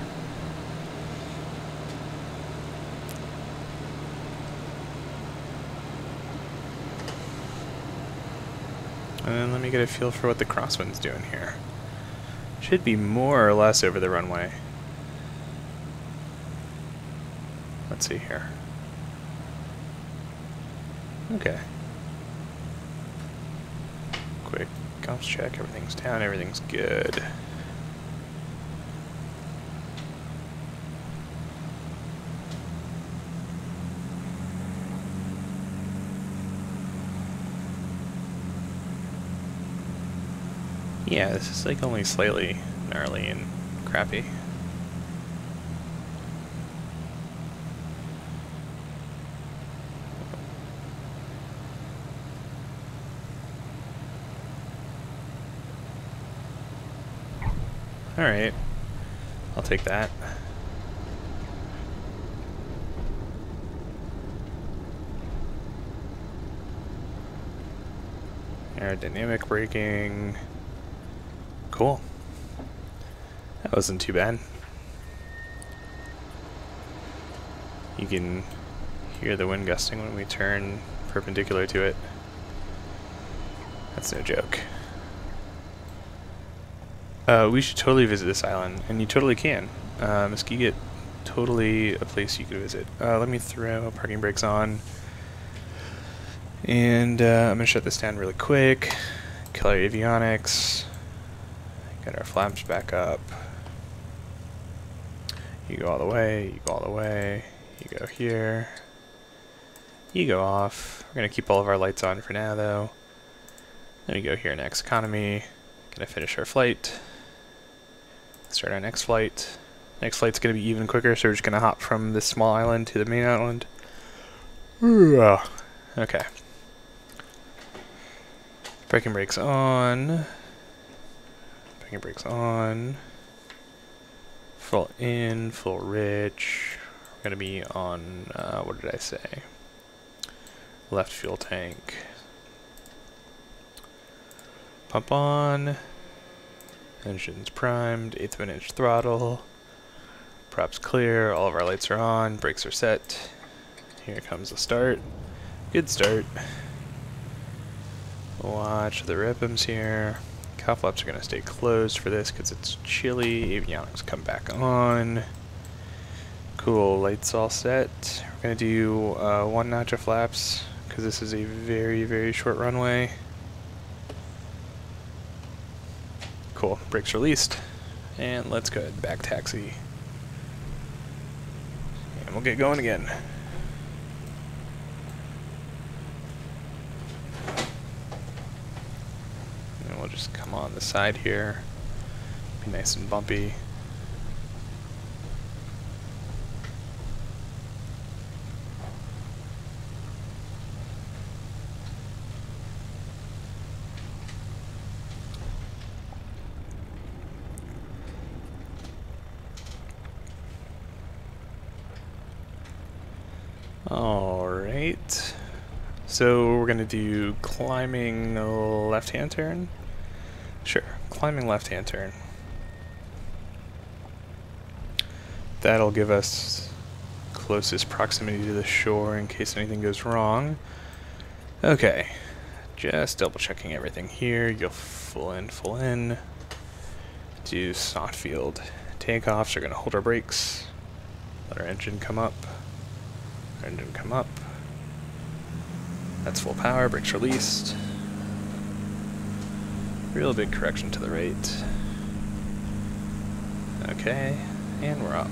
And then let me get a feel for what the crosswind's doing here. Should be more or less over the runway. Let's see here. Okay. Quick comps check, everything's down, everything's good. Yeah, this is like only slightly gnarly and crappy. Alright, I'll take that. Aerodynamic braking. Cool. That wasn't too bad. You can hear the wind gusting when we turn perpendicular to it. That's no joke. We should totally visit this island, and you totally can. Muskeget, totally a place you could visit. Let me throw parking brakes on, and I'm gonna shut this down really quick. Kill our avionics. Get our flaps back up. You go all the way. You go all the way. You go here. You go off. We're gonna keep all of our lights on for now, though. Then we go here next economy. Gonna finish our flight. Start our next flight. Next flight's gonna be even quicker, so we're just gonna hop from this small island to the main island. Okay. Braking brakes on. Braking brakes on. Full in, full rich. We're gonna be on, what did I say? Left fuel tank. Pump on. Engine's primed, 1/8 of an inch throttle. Props clear, all of our lights are on, brakes are set. Here comes the start. Good start. Watch the rhythms here. Cow flaps are going to stay closed for this because it's chilly. Avionics come back on. Cool, lights all set. We're going to do 1 notch of flaps because this is a very, very short runway. Cool, brakes released. And let's go ahead and back taxi. And we'll get going again. And we'll just come on the side here. Be nice and bumpy. Alright, so we're going to do climbing left-hand turn. Sure, climbing left-hand turn. That'll give us closest proximity to the shore in case anything goes wrong. Okay, just double checking everything here. You go full in. Do soft field takeoffs. We're going to hold our brakes. Let our engine come up. Engine come up. That's full power, brakes released. Real big correction to the right. Okay, and we're up.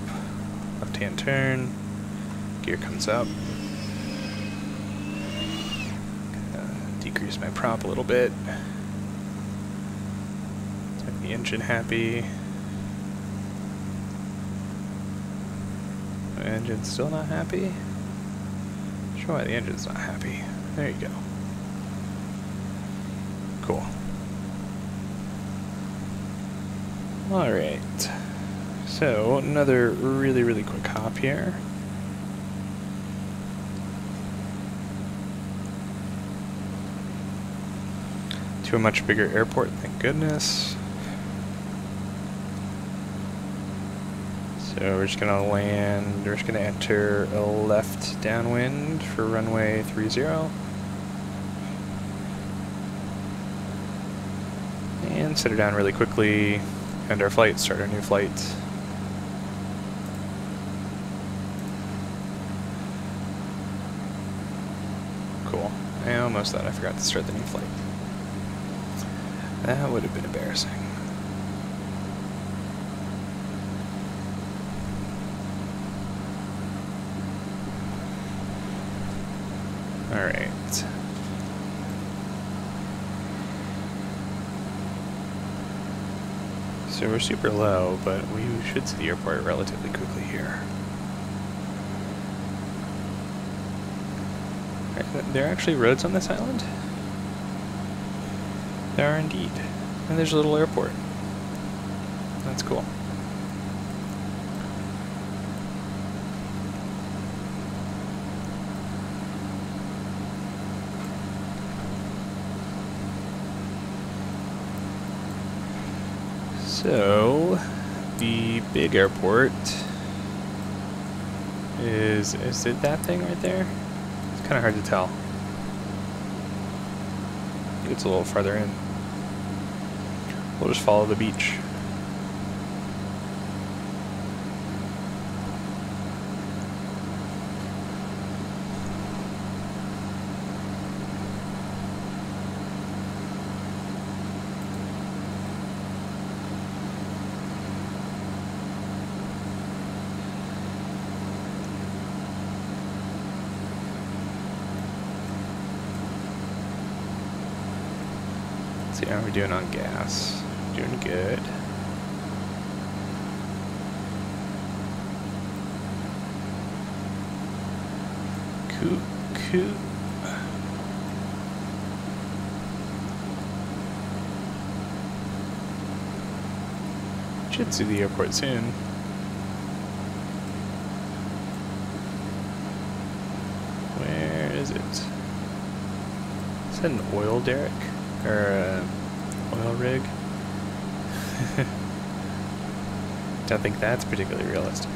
Left-hand turn. Gear comes up. Decrease my prop a little bit. Make the engine happy. The engine's still not happy? Sure why the engine's not happy. There you go. Cool. Alright. So, another really, really quick hop here. To a much bigger airport, thank goodness. So we're just gonna land, we're just gonna enter a left downwind for runway 30. And set her down really quickly, end our flight, start our new flight. Cool. I almost thought I forgot to start the new flight. That would have been embarrassing. Alright. So we're super low, but we should see the airport relatively quickly here. There are actually roads on this island? There are indeed. And there's a little airport. That's cool. So, the big airport is it that thing right there? It's kind of hard to tell. I think it's a little farther in. We'll just follow the beach. See how we're doing on gas. Doing good. Cool. Should see the airport soon. Where is it? Is that an oil derrick? Or an oil rig? Don't think that's particularly realistic.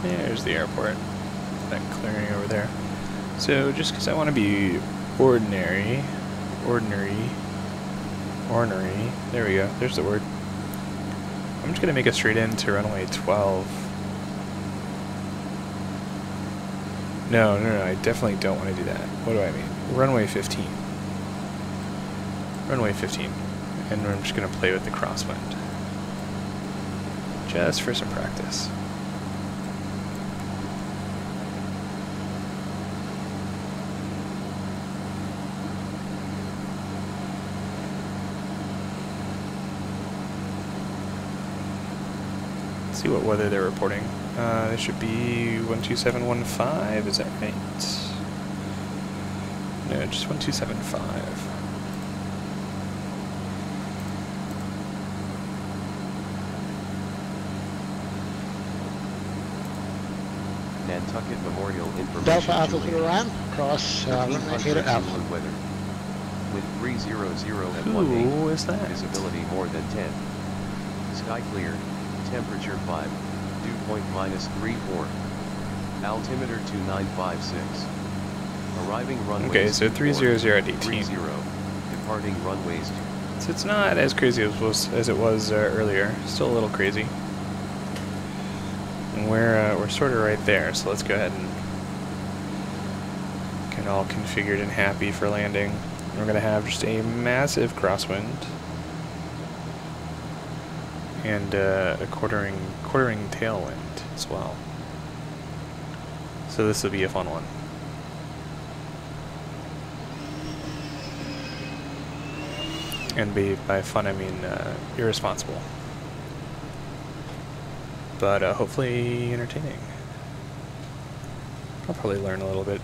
There's the airport. That clearing over there. So just because I want to be ordinary, there we go, there's the word. I'm just going to make a straight in to runway 12. No, I definitely don't want to do that. What do I mean? Runway 15. Runway 15. And I'm just going to play with the crosswind. Just for some practice. See what weather they're reporting. It should be 12715, is that right? No, just 1275. Nantucket Memorial Information. Delta Alpha to Iran, cross runway 8 at Alpha. Weather. Wind 300 at 18. Who is that? Visibility more than 10. Sky clear. Temperature 5. Dew point -34. Altimeter 2956. Arriving runways. Okay, so 300 at 18. 30. Departing runways 2. So it's not as crazy as it was earlier. Still a little crazy. And we're sort of right there, so let's go ahead and get it all configured and happy for landing. We're going to have just a massive crosswind and a quartering tailwind as well. So this will be a fun one. And by fun I mean irresponsible. But hopefully entertaining. I'll probably learn a little bit,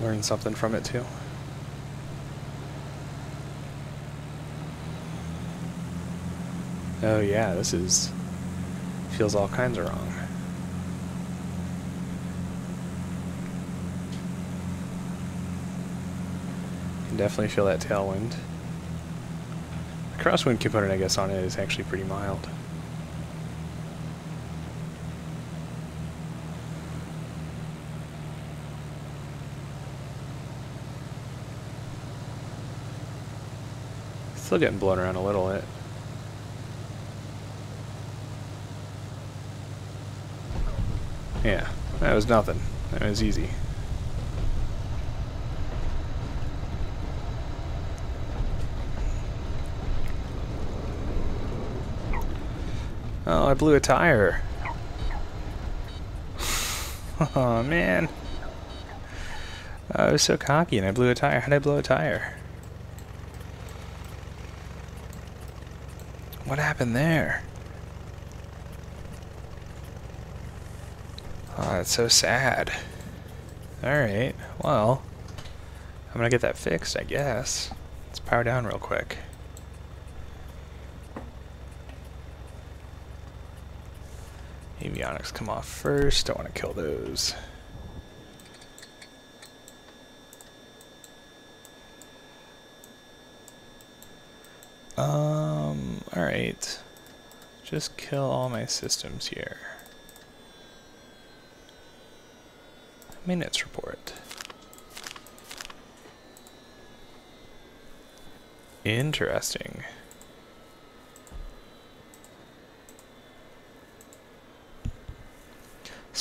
learn something from it too. Oh yeah, feels all kinds of wrong. Can definitely feel that tailwind. The crosswind component, I guess, on it is actually pretty mild. Still getting blown around a little bit. Yeah, that was nothing. That was easy. Oh, I blew a tire. Oh, man. I was so cocky and I blew a tire. How'd I blow a tire? What happened there? Oh, that's so sad. Alright, well, I'm gonna get that fixed, I guess. Let's power down real quick. Avionics come off first. Don't want to kill those. Alright. Just kill all my systems here. Maintenance report. Interesting.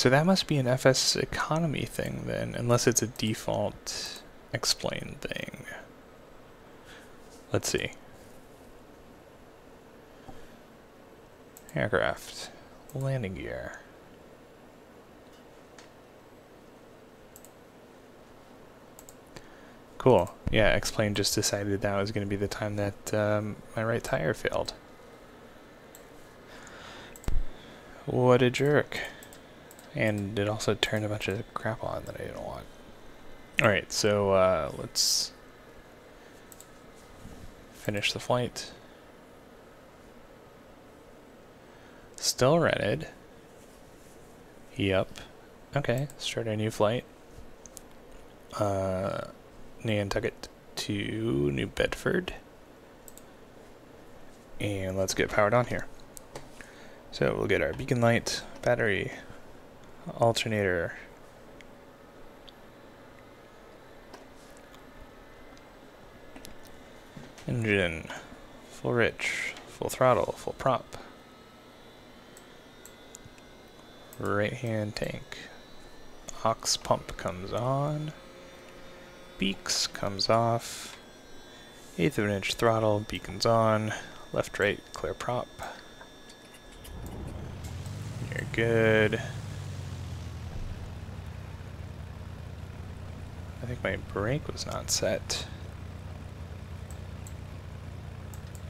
So that must be an FS economy thing then, unless it's a default explain thing. Let's see. Aircraft. Landing gear. Cool. Yeah, explain just decided that was going to be the time that my right tire failed. What a jerk. And it also turned a bunch of crap on that I didn't want. Alright, so let's finish the flight. Still rented. Yep. Okay, start a new flight. Nantucket to New Bedford. And let's get powered on here. So we'll get our beacon light, battery, alternator, engine, full rich, full throttle, full prop, right hand tank, aux pump comes on, beaks comes off, 1/8 of an inch throttle, beacons on, left right clear prop. You're good. I think my brake was not set.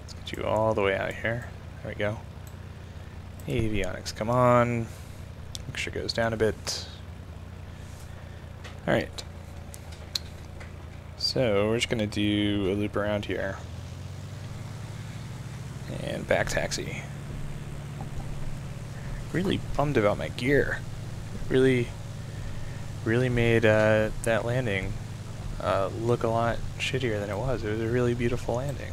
Let's get you all the way out here. There we go. Avionics, come on. Make sure it goes down a bit. Alright. So we're just going to do a loop around here. And back taxi. Really bummed about my gear. Really made that landing look a lot shittier than it was. It was a really beautiful landing,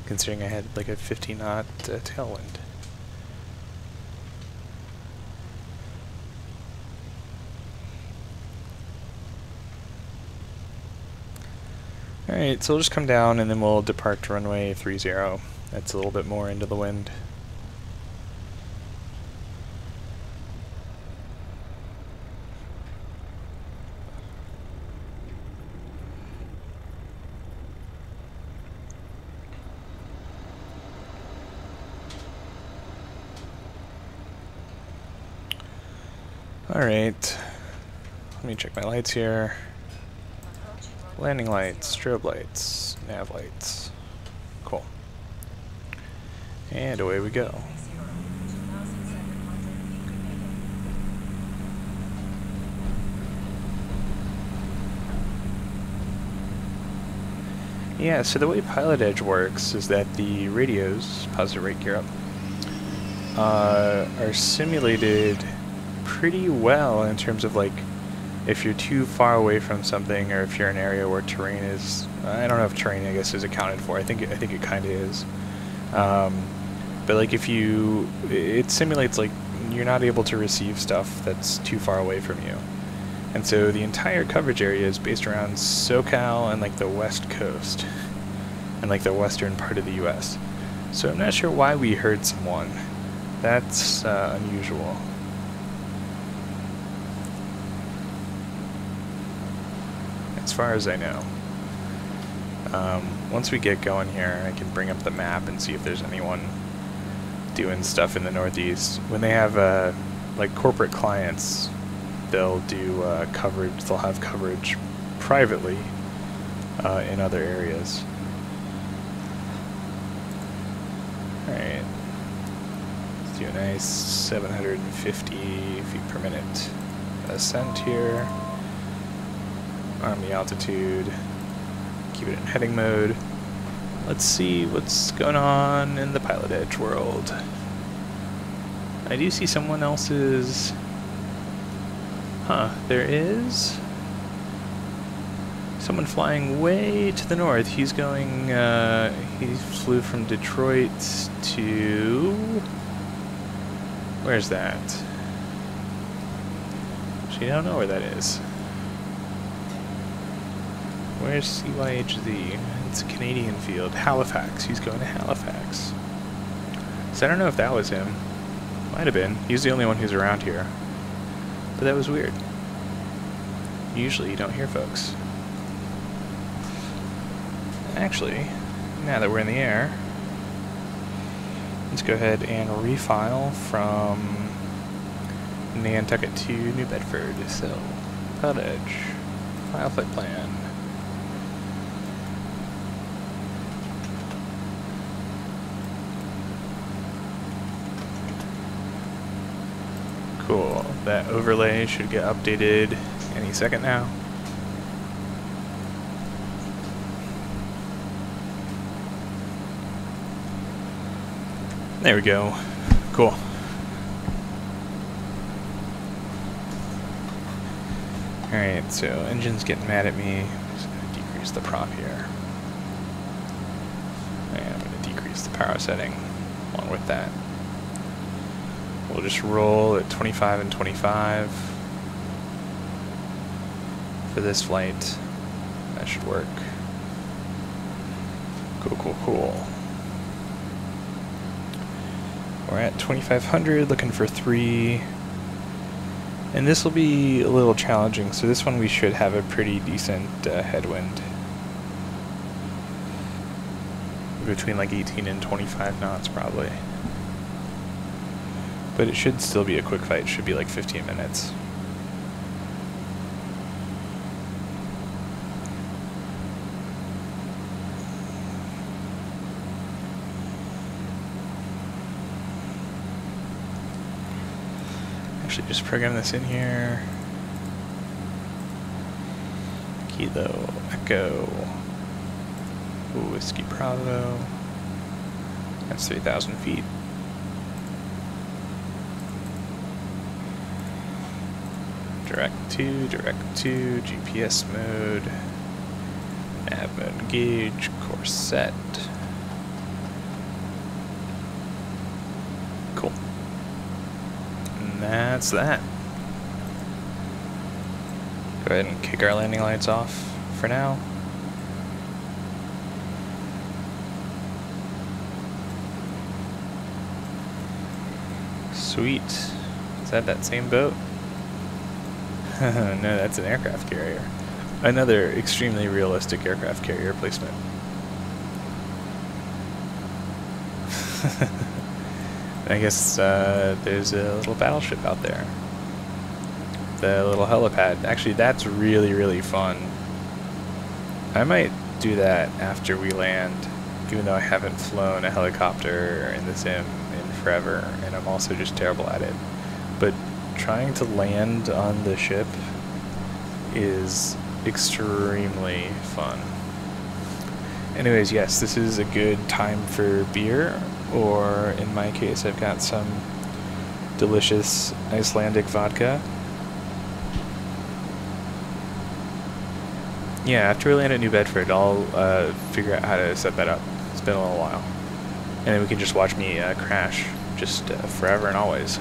considering I had like a 50 knot tailwind. Alright, so we'll just come down and then we'll depart to runway 30. That's a little bit more into the wind. Alright, let me check my lights here. Landing lights, strobe lights, nav lights. Cool. And away we go. Yeah, so the way Pilot Edge works is that the radios, positive rate gear up, are simulated pretty well in terms of like if you're too far away from something or if you're in an area where terrain is, I don't know if terrain I guess is accounted for. I think it kind of is. But like if it simulates like you're not able to receive stuff that's too far away from you. And so the entire coverage area is based around SoCal and like the West Coast and like the western part of the US. So I'm not sure why we heard someone. That's unusual. As far as I know. Once we get going here, I can bring up the map and see if there's anyone doing stuff in the Northeast. When they have like corporate clients, they'll do coverage. They'll have coverage privately in other areas. All right, let's do a nice 750 feet per minute ascent here. On the altitude, keep it in heading mode. Let's see what's going on in the Pilot Edge world. I do see someone else's. There is someone flying way to the north. He's going, he flew from Detroit to, where's that? Actually, I don't know where that is. Where's CYHZ? It's a Canadian field. Halifax. He's going to Halifax. So I don't know if that was him. Might have been. He's the only one who's around here. but that was weird. Usually you don't hear folks. Actually, now that we're in the air, let's go ahead and refile from Nantucket to New Bedford. So, Pilot Edge, file flight plan. Cool. That overlay should get updated any second now. There we go. Cool. Alright, so engine's getting mad at me. I'm just going to decrease the prop here. And I'm going to decrease the power setting along with that. We'll just roll at 25 and 25 for this flight. That should work. Cool, cool, cool. We're at 2500, looking for 3. And this will be a little challenging, so this one we should have a pretty decent headwind. Between like 18 and 25 knots probably. But it should still be a quick fight, it should be like 15 minutes. Actually, just program this in here. Kilo Echo Whiskey Bravo. That's 3,000 feet. Direct to, GPS mode, nav mode engage, course set. Cool. And that's that. Go ahead and kick our landing lights off for now. Sweet. Is that same boat? No, that's an aircraft carrier. Another extremely realistic aircraft carrier placement. I guess there's a little battleship out there. The little helipad. Actually, that's really, really fun. I might do that after we land, even though I haven't flown a helicopter in the sim in forever, and I'm also just terrible at it. But trying to land on the ship is extremely fun. Anyways, yes, this is a good time for beer, or in my case, I've got some delicious Icelandic vodka. Yeah, after we land at New Bedford, I'll figure out how to set that up. It's been a little while. And then we can just watch me crash, just forever and always.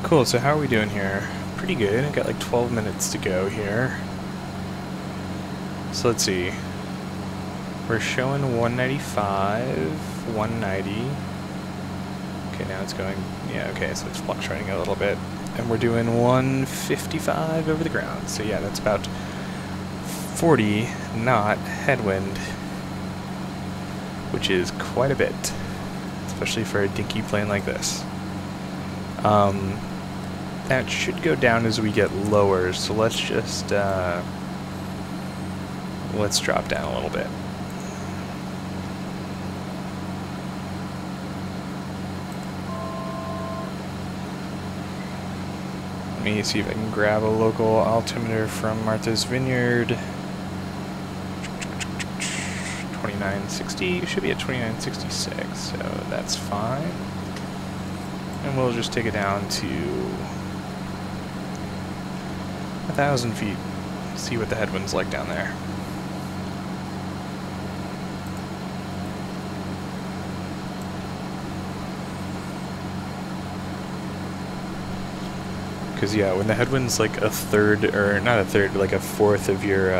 Cool, so how are we doing here? Pretty good. I got like 12 minutes to go here. So let's see. We're showing 195, 190. Okay, now it's going, yeah, okay, so it's fluctuating a little bit. And we're doing 155 over the ground. So yeah, that's about 40 knot headwind, which is quite a bit, especially for a dinky plane like this. That should go down as we get lower, so let's just, let's drop down a little bit. Let me see if I can grab a local altimeter from Martha's Vineyard. 2960, should be at 2966, so that's fine. And we'll just take it down to 1,000 feet, see what the headwind's like down there. Because yeah, when the headwind's like a third, or not a third, like a fourth of your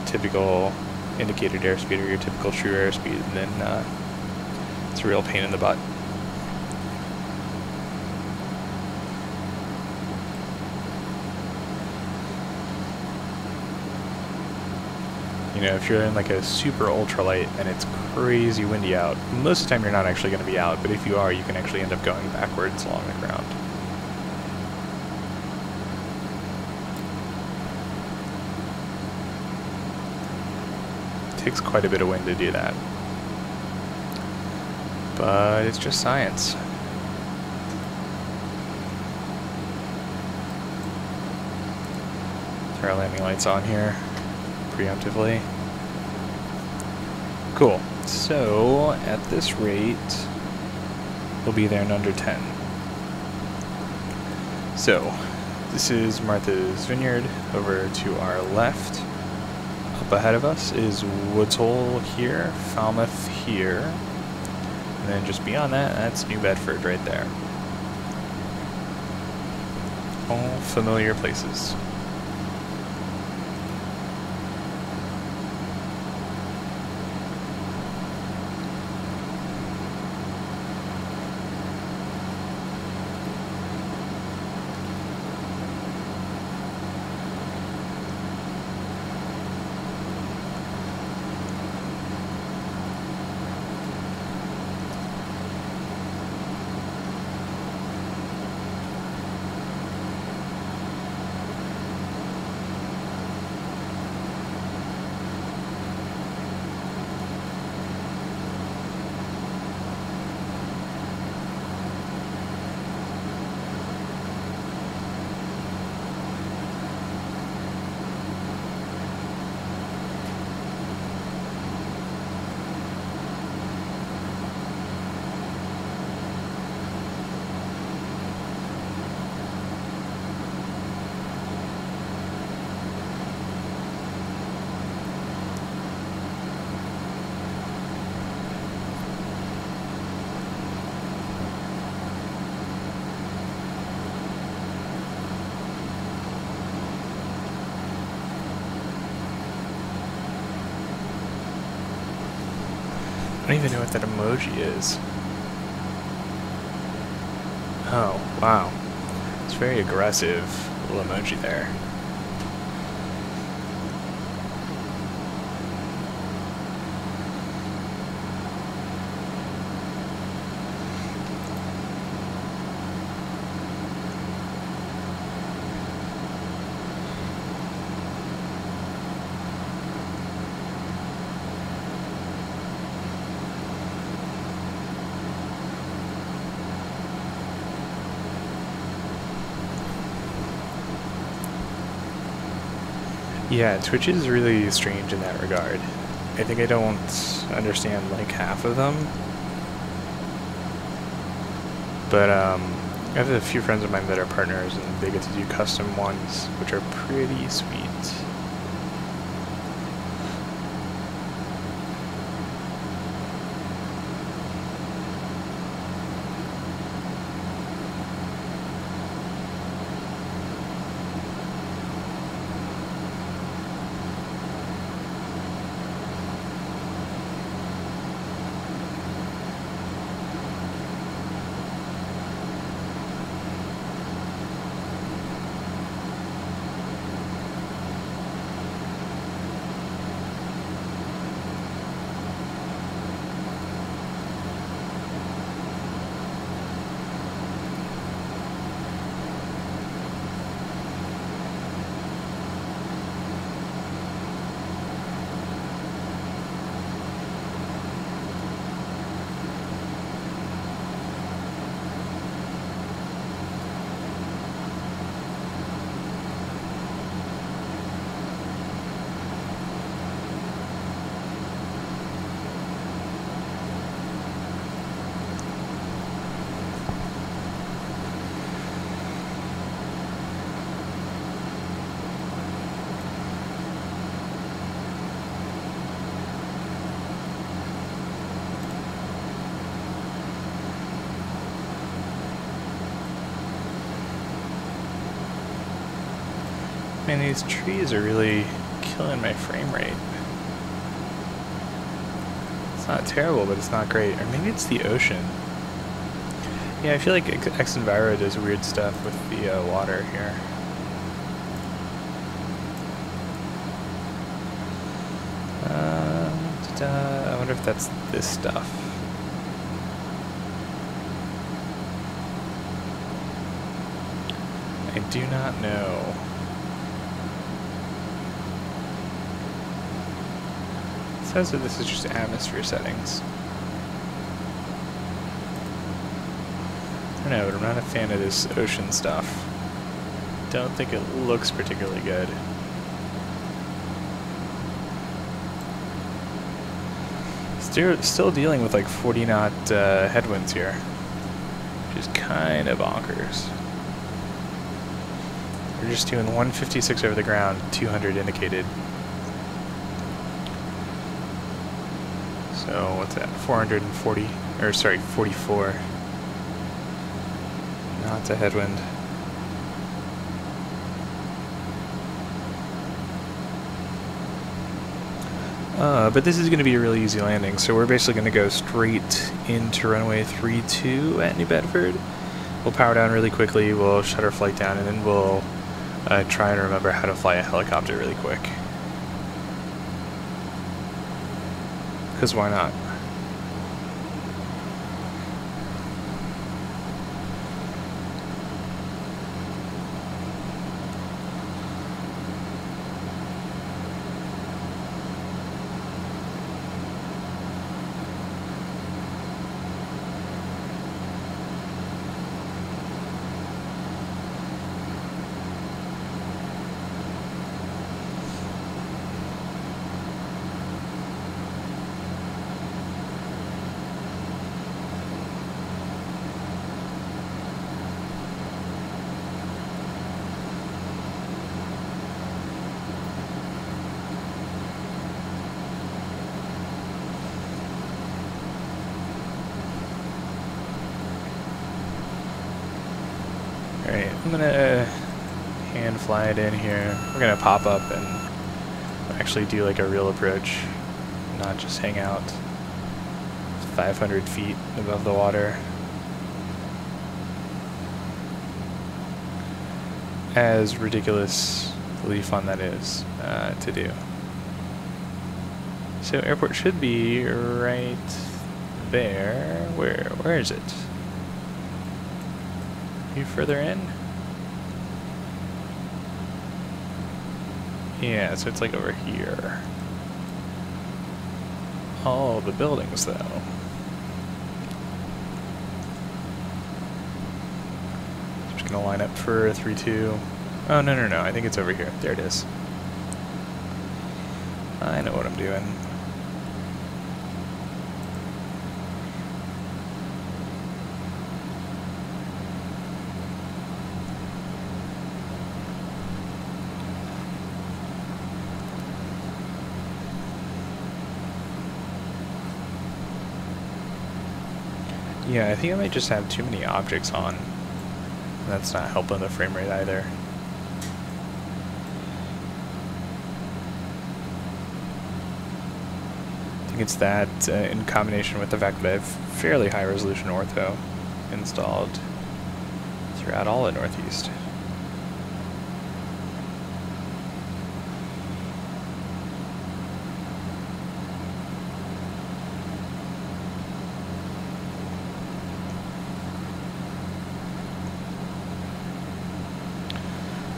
typical indicated airspeed or your typical true airspeed, then it's a real pain in the butt. You know, if you're in like a super ultralight and it's crazy windy out, most of the time you're not actually going to be out, but if you are, you can actually end up going backwards along the ground. It takes quite a bit of wind to do that. But it's just science. Turn our landing lights on here preemptively. Cool. So at this rate, we'll be there in under 10. So this is Martha's Vineyard. Over to our left, up ahead of us is Woods Hole here, Falmouth here, and then just beyond that, that's New Bedford right there. All familiar places. I don't even know what that emoji is. Oh, wow. It's very aggressive little emoji there. Yeah, Twitch is really strange in that regard. I think I don't understand like half of them. But I have a few friends of mine that are partners and they get to do custom ones, which are pretty sweet. Man, these trees are really killing my frame rate. It's not terrible, but it's not great. Or maybe it's the ocean. Yeah, I feel like X-Enviro does weird stuff with the water here. I wonder if that's this stuff. I do not know. It says that this is just atmosphere settings. I don't know, but I'm not a fan of this ocean stuff. Don't think it looks particularly good. Still dealing with like 40 knot headwinds here, which is kind of bonkers. We're just doing 156 over the ground, 200 indicated. So what's that? 440, or sorry, 44 knots a headwind. But this is going to be a really easy landing, so we're basically going to go straight into runway 32 at New Bedford. We'll power down really quickly, we'll shut our flight down, and then we'll try and remember how to fly a helicopter really quick. Because why not? Alright, I'm gonna hand fly it in here. We're gonna pop up and actually do like a real approach, not just hang out 500 feet above the water. As ridiculously fun that is to do. So airport should be right there. Where is it? You further in? Yeah, so it's like over here. Oh, the buildings though. Just gonna line up for 3-2. Oh, no, I think it's over here. There it is. I know what I'm doing. Yeah, I think I might just have too many objects on. That's not helping the frame rate either. I think it's that in combination with the fact that I have fairly high resolution ortho installed throughout all of Northeast.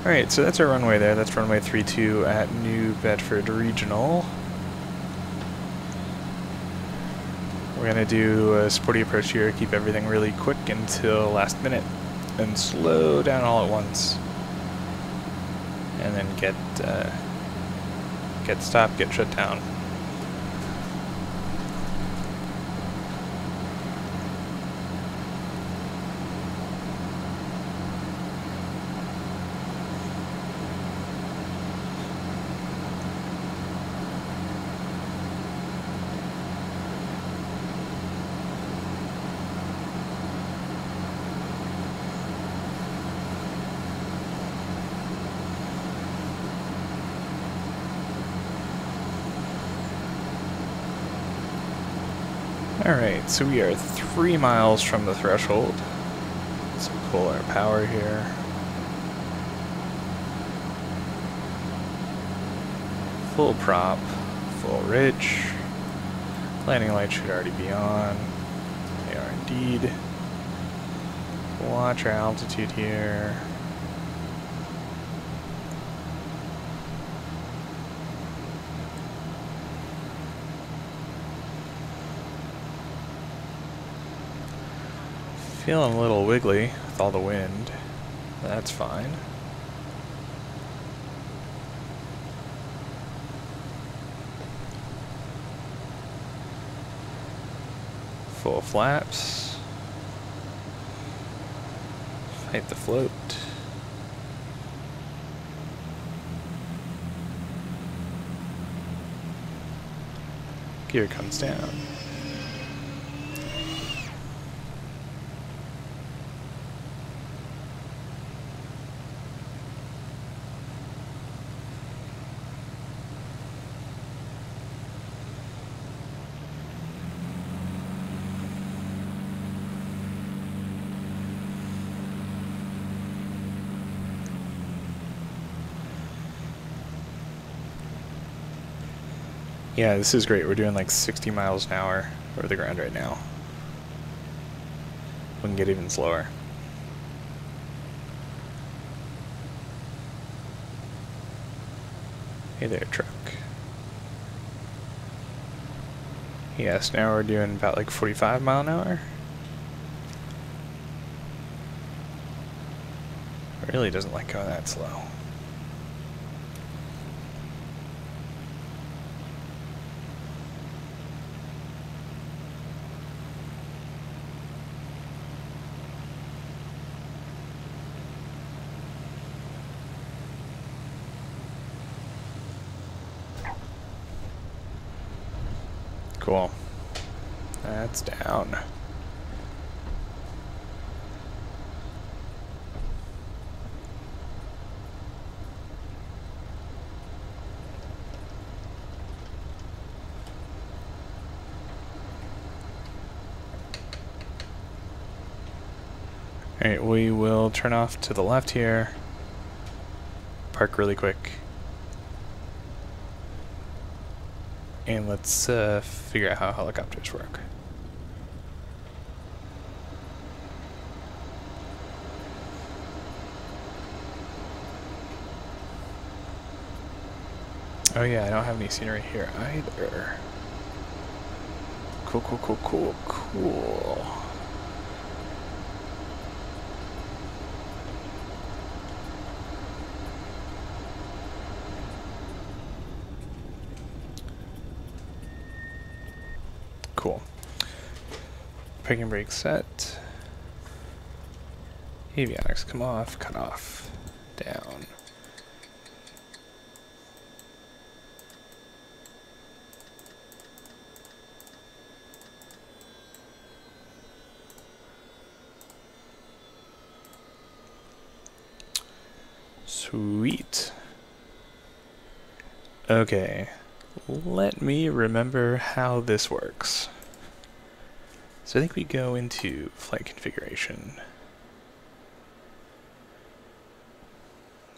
Alright, so that's our runway there. That's runway 32 at New Bedford Regional. We're going to do a sporty approach here, keep everything really quick until last minute, and slow down all at once. And then get stopped, get shut down. Alright, so we are 3 miles from the threshold. Let's pull our power here. Full prop, full rich. Landing lights should already be on. They are indeed. Watch our altitude here. Feeling a little wiggly with all the wind. That's fine. Full flaps. Fight the float. Gear comes down. Yeah, this is great. We're doing like 60 miles an hour over the ground right now. We can get even slower. Hey there, truck. Yes, now we're doing about like 45 mile an hour. It really doesn't like going that slow. Cool. That's down. Alright, we will turn off to the left here. Park really quick. And let's figure out how helicopters work. Oh yeah, I don't have any scenery here either. Cool, cool, cool, cool, cool. Cool. Parking brake set. Avionics come off, cut off, down. Sweet. Okay, let me remember how this works. So I think we go into flight configuration.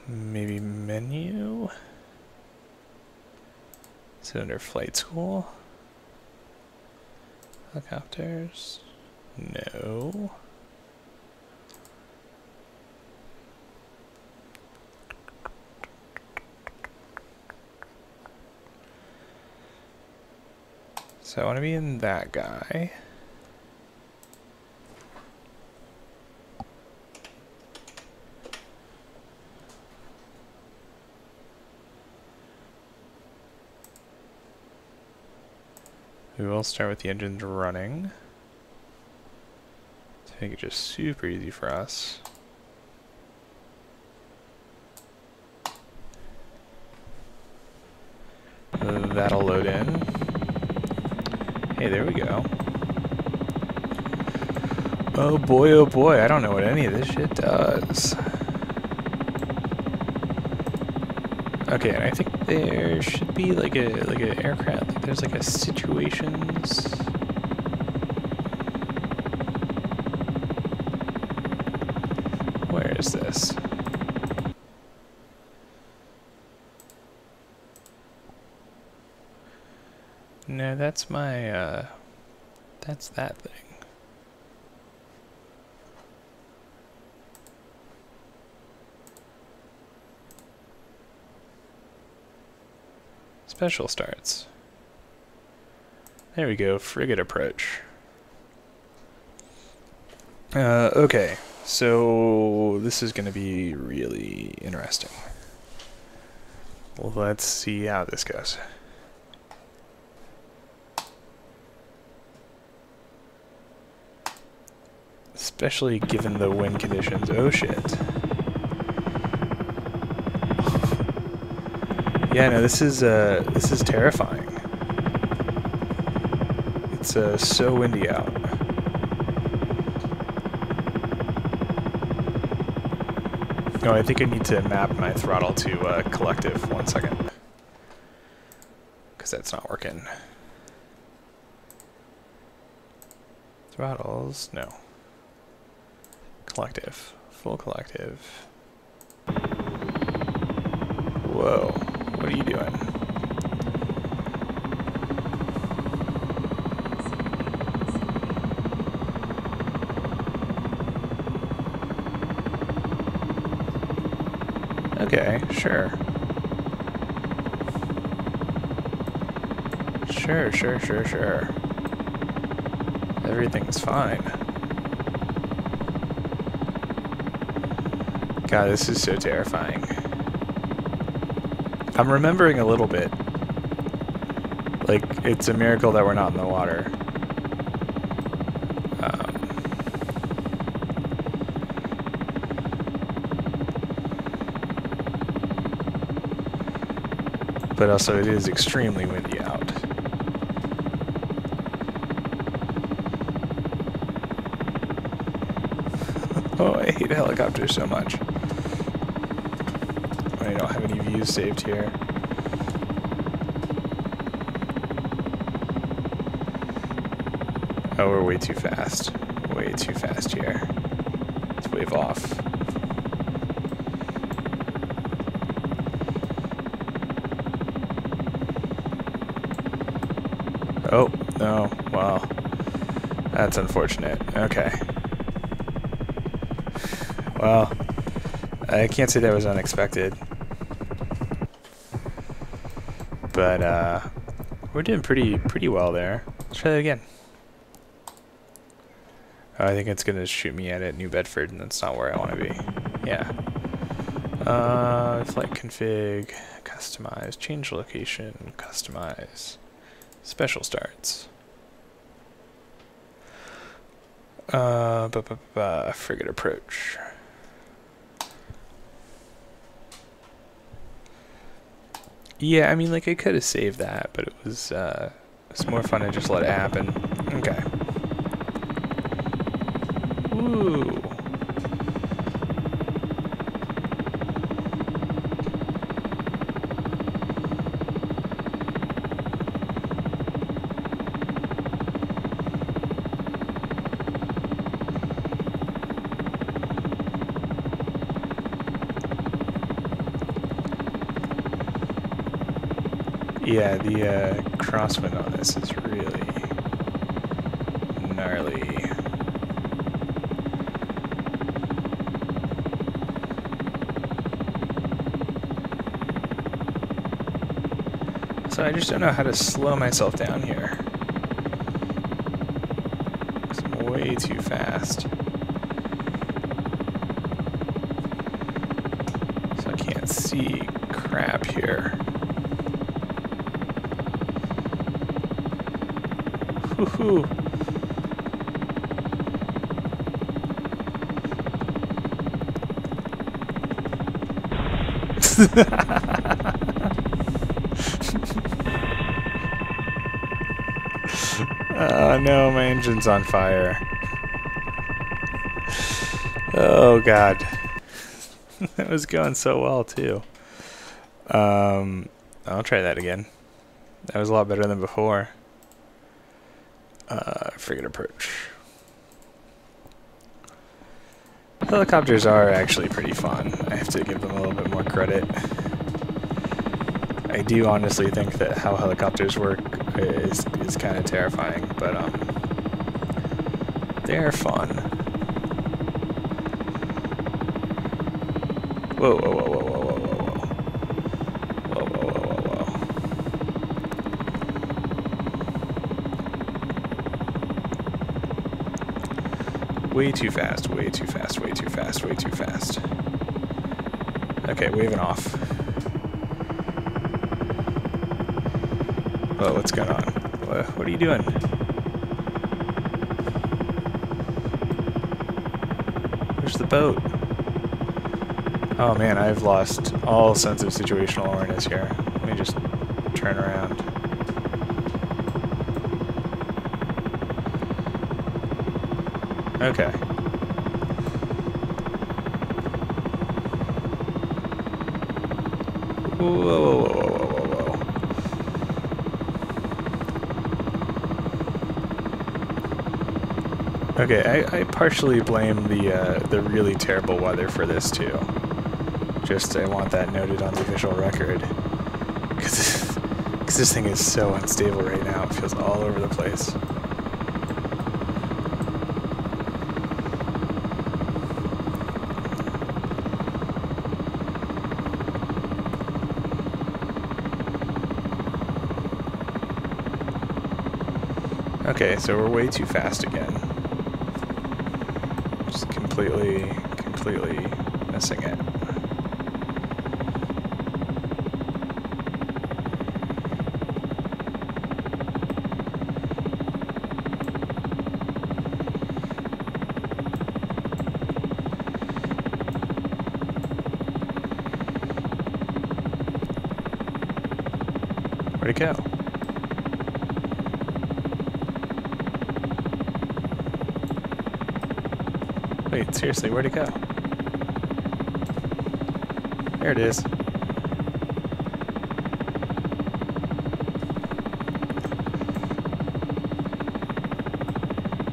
Maybe menu? Is it under flight school? Helicopters? No. So I want to be in that guy. We will start with the engines running to make it just super easy for us. That'll load in. Hey, there we go. Oh boy, I don't know what any of this shit does. Okay, and I think there should be like a aircraft. Like there's like a situations. is this? No, that's my, that's that thing. Special starts. There we go, frigate approach. Okay, so this is going to be really interesting. Well, let's see how this goes. Especially given the wind conditions. Oh shit. Yeah, no, this is terrifying. It's so windy out. Oh, I think I need to map my throttle to collective. 1 second. Because that's not working. Throttles, no. Collective. Full collective. Whoa. What are you doing? Okay, sure. Sure. Everything's fine. God, this is so terrifying. I'm remembering a little bit. Like, it's a miracle that we're not in the water. But also, it is extremely windy out. Oh, I hate helicopters so much. I don't have any views saved here. Oh, we're way too fast. Way too fast here. Let's wave off. Oh, no. Wow. That's unfortunate. Okay. Well, I can't say that was unexpected. But, we're doing pretty well there. Let's try that again. Oh, I think it's gonna shoot me at New Bedford, and that's not where I want to be. Yeah. Flight config, customize, change location, customize, special starts. Frigate approach. Yeah, I mean, like, I could have saved that, but it's more fun to just let it happen. Okay. Woo. Yeah, the crosswind on this is really gnarly. So I just don't know how to slow myself down here. 'Cause I'm way too fast. So I can't see crap here. Woohoo! Oh no, my engine's on fire. Oh god. That was going so well too. I'll try that again. That was a lot better than before. Frigate approach. Helicopters are actually pretty fun. I have to give them a little bit more credit. I do honestly think that how helicopters work is kind of terrifying, but they're fun. Whoa, whoa, whoa, whoa, whoa, whoa, whoa, whoa. Whoa, whoa, whoa, whoa, whoa. Way too fast, way too fast, way too fast, way too fast. Okay, waving off. Whoa, what's going on? What are you doing? Where's the boat? Oh man, I've lost all sense of situational awareness here. Let me just turn around. Okay. Whoa, whoa, whoa, whoa, whoa, whoa, whoa. Okay, I partially blame the really terrible weather for this too. Just I want that noted on the official record, because this thing is so unstable right now. It feels all over the place. Okay, so we're way too fast again. Just completely missing it. Where'd it go? Wait, seriously, where'd it go? There it is.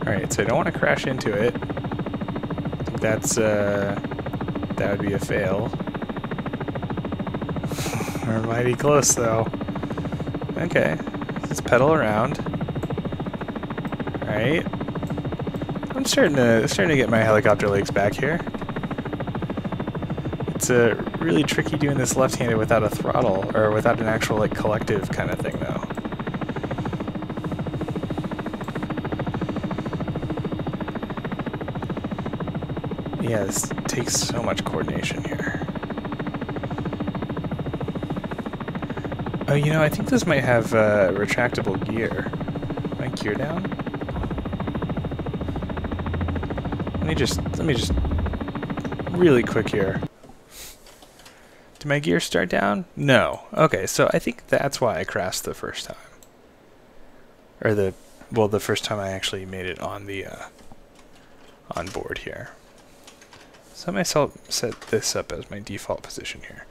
Alright, so I don't want to crash into it. I think that would be a fail. We're mighty close, though. Okay, let's pedal around. Alright. I'm starting to get my helicopter legs back here. It's really tricky doing this left-handed without a throttle, or without an actual like collective kind of thing, though. Yeah, this takes so much coordination here. Oh, you know, I think this might have retractable gear. Am I gear down? Let me just really quick here. Did my gear start down? No. Okay, so I think that's why I crashed the first time. Or the first time I actually made it on the on board here. So I might set this up as my default position here.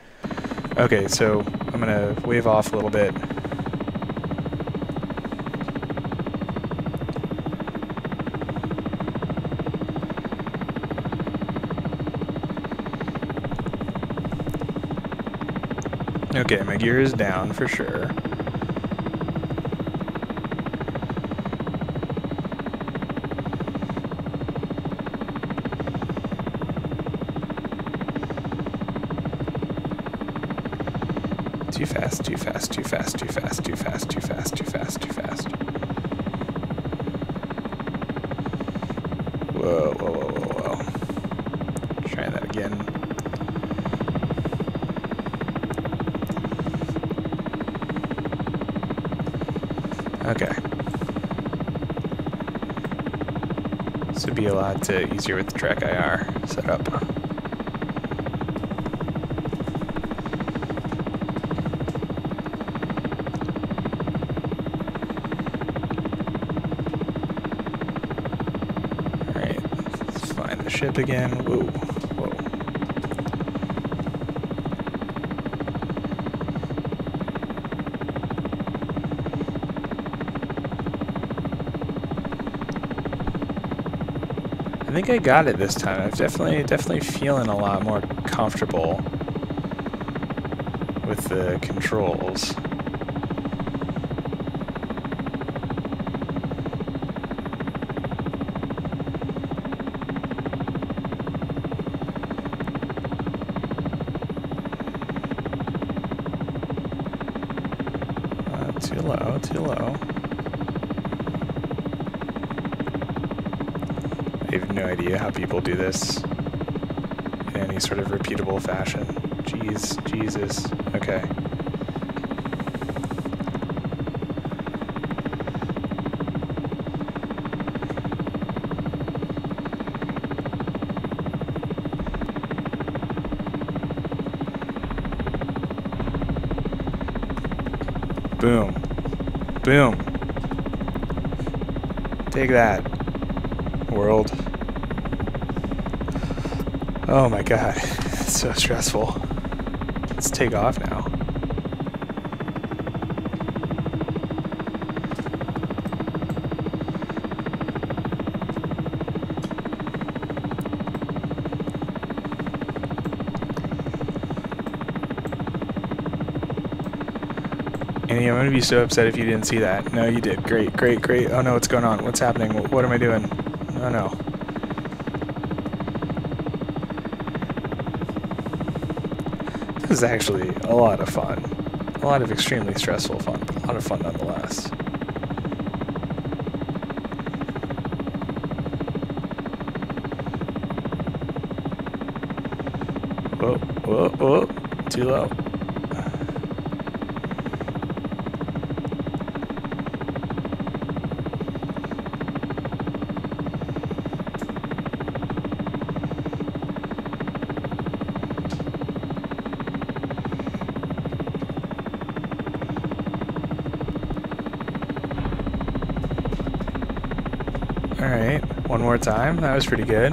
Okay, so I'm gonna wave off a little bit. Okay, my gear is down for sure. Too fast, too fast, too fast, too fast, too fast, too fast, too fast, too fast. Whoa, whoa, whoa, whoa, whoa. Try that again. Okay. This would be a lot easier with the track IR set up. Ship again. Whoa. Whoa. I think I got it this time. I'm definitely feeling a lot more comfortable with the controls. Too low, too low. I have no idea how people do this in any sort of repeatable fashion. Jeez, Jesus. Okay. Boom. Boom. Take that, world. Oh my god, it's so stressful. Let's take off now. Annie, I'm gonna be so upset if you didn't see that. No, you did. Great, great, great. Oh no, what's going on? What's happening? What am I doing? Oh no. This is actually a lot of fun. A lot of extremely stressful fun, but a lot of fun nonetheless. Whoa, whoa, whoa. Too low. Alright, one more time. That was pretty good.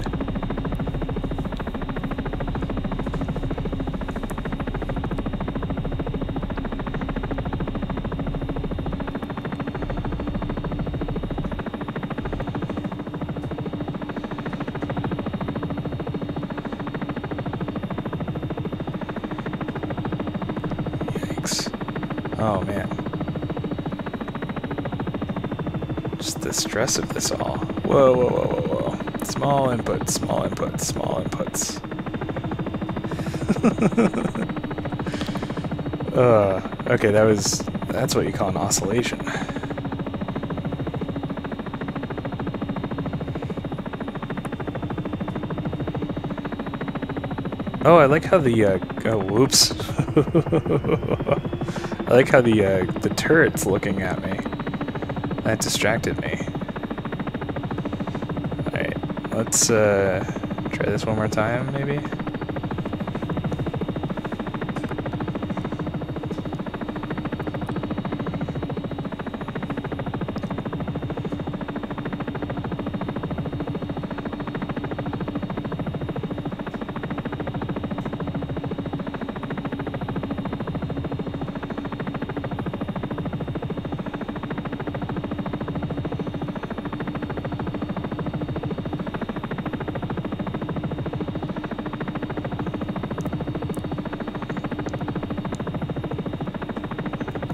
Yikes. Oh man. Just the stress of this all. Whoa, whoa, whoa, whoa, whoa. Small inputs, small inputs, small inputs. Okay, that's what you call an oscillation. Oh, I like how the, oh, whoops. I like how the turret's looking at me. That distracted me. Alright, let's try this one more time, maybe?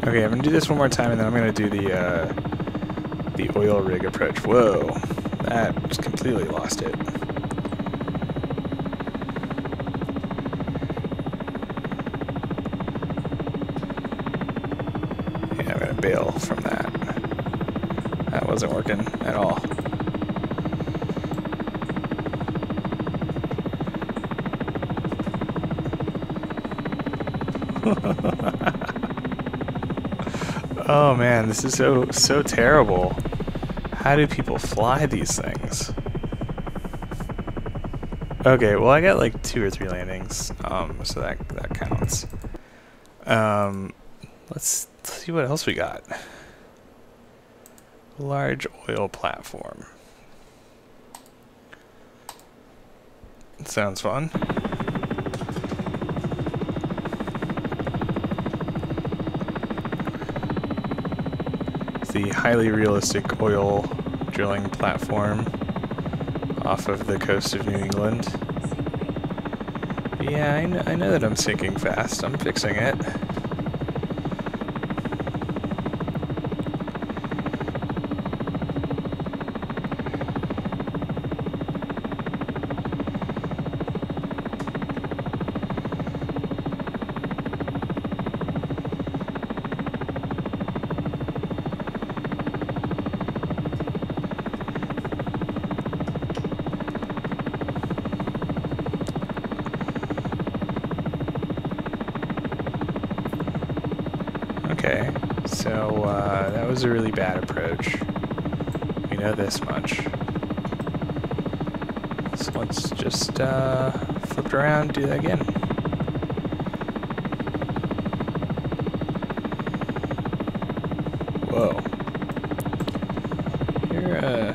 Okay, I'm gonna do this one more time, and then I'm gonna do the oil rig approach. Whoa, that just completely lost it. Yeah, I'm gonna bail from that. That wasn't working at all. Oh man, this is so terrible. How do people fly these things? Okay, well I got like 2 or 3 landings, so that counts. Let's see what else we got. Large oil platform. Sounds fun. The highly realistic oil drilling platform off of the coast of New England. Sink rate. Yeah, I know that I'm sinking fast. I'm fixing it. Okay, so that was a really bad approach. We know this much. So let's just flip it around and do that again. Whoa. You're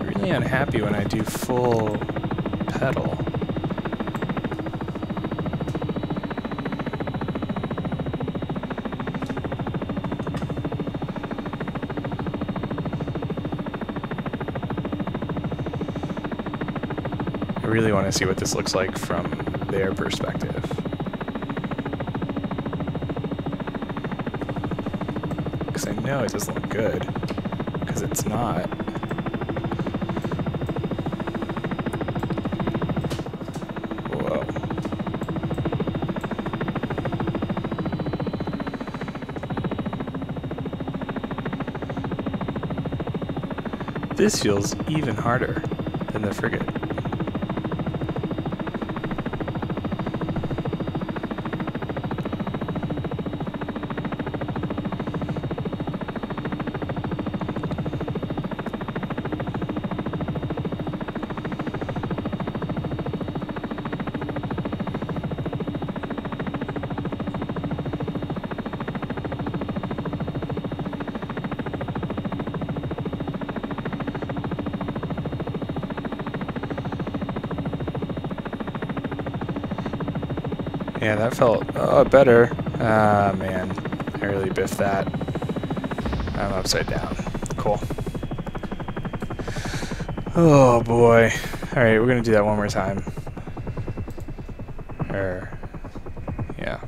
really unhappy when I do full pedal. I really want to see what this looks like from their perspective. Because I know it doesn't look good. Because it's not. Whoa. This feels even harder than the frigate. Yeah, that felt better. Ah, man. I really biffed that. I'm upside down. Cool. Oh, boy. Alright, we're going to do that one more time. Yeah.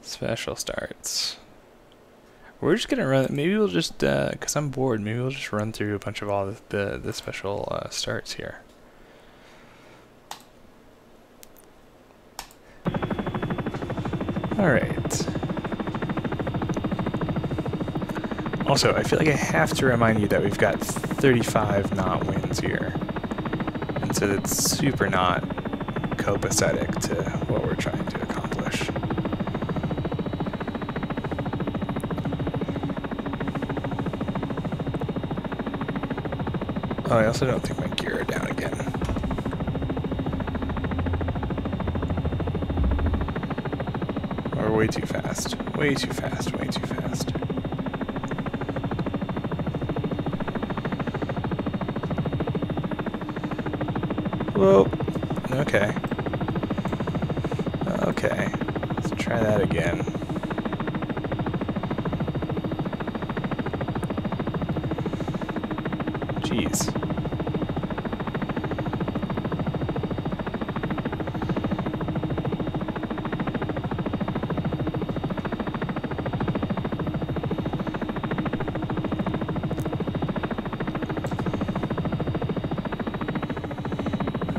Special starts. We're just going to run... Maybe we'll just... because I'm bored, maybe we'll just run through a bunch of all the special starts here. Alright. Also, I feel like I have to remind you that we've got 35 knot winds here. And so that's super not copacetic to what we're trying to accomplish. Oh, I also don't think my gear are down again. Or way too fast. Way too fast, way too fast. Whoa. Okay. Okay. Let's try that again. Jeez.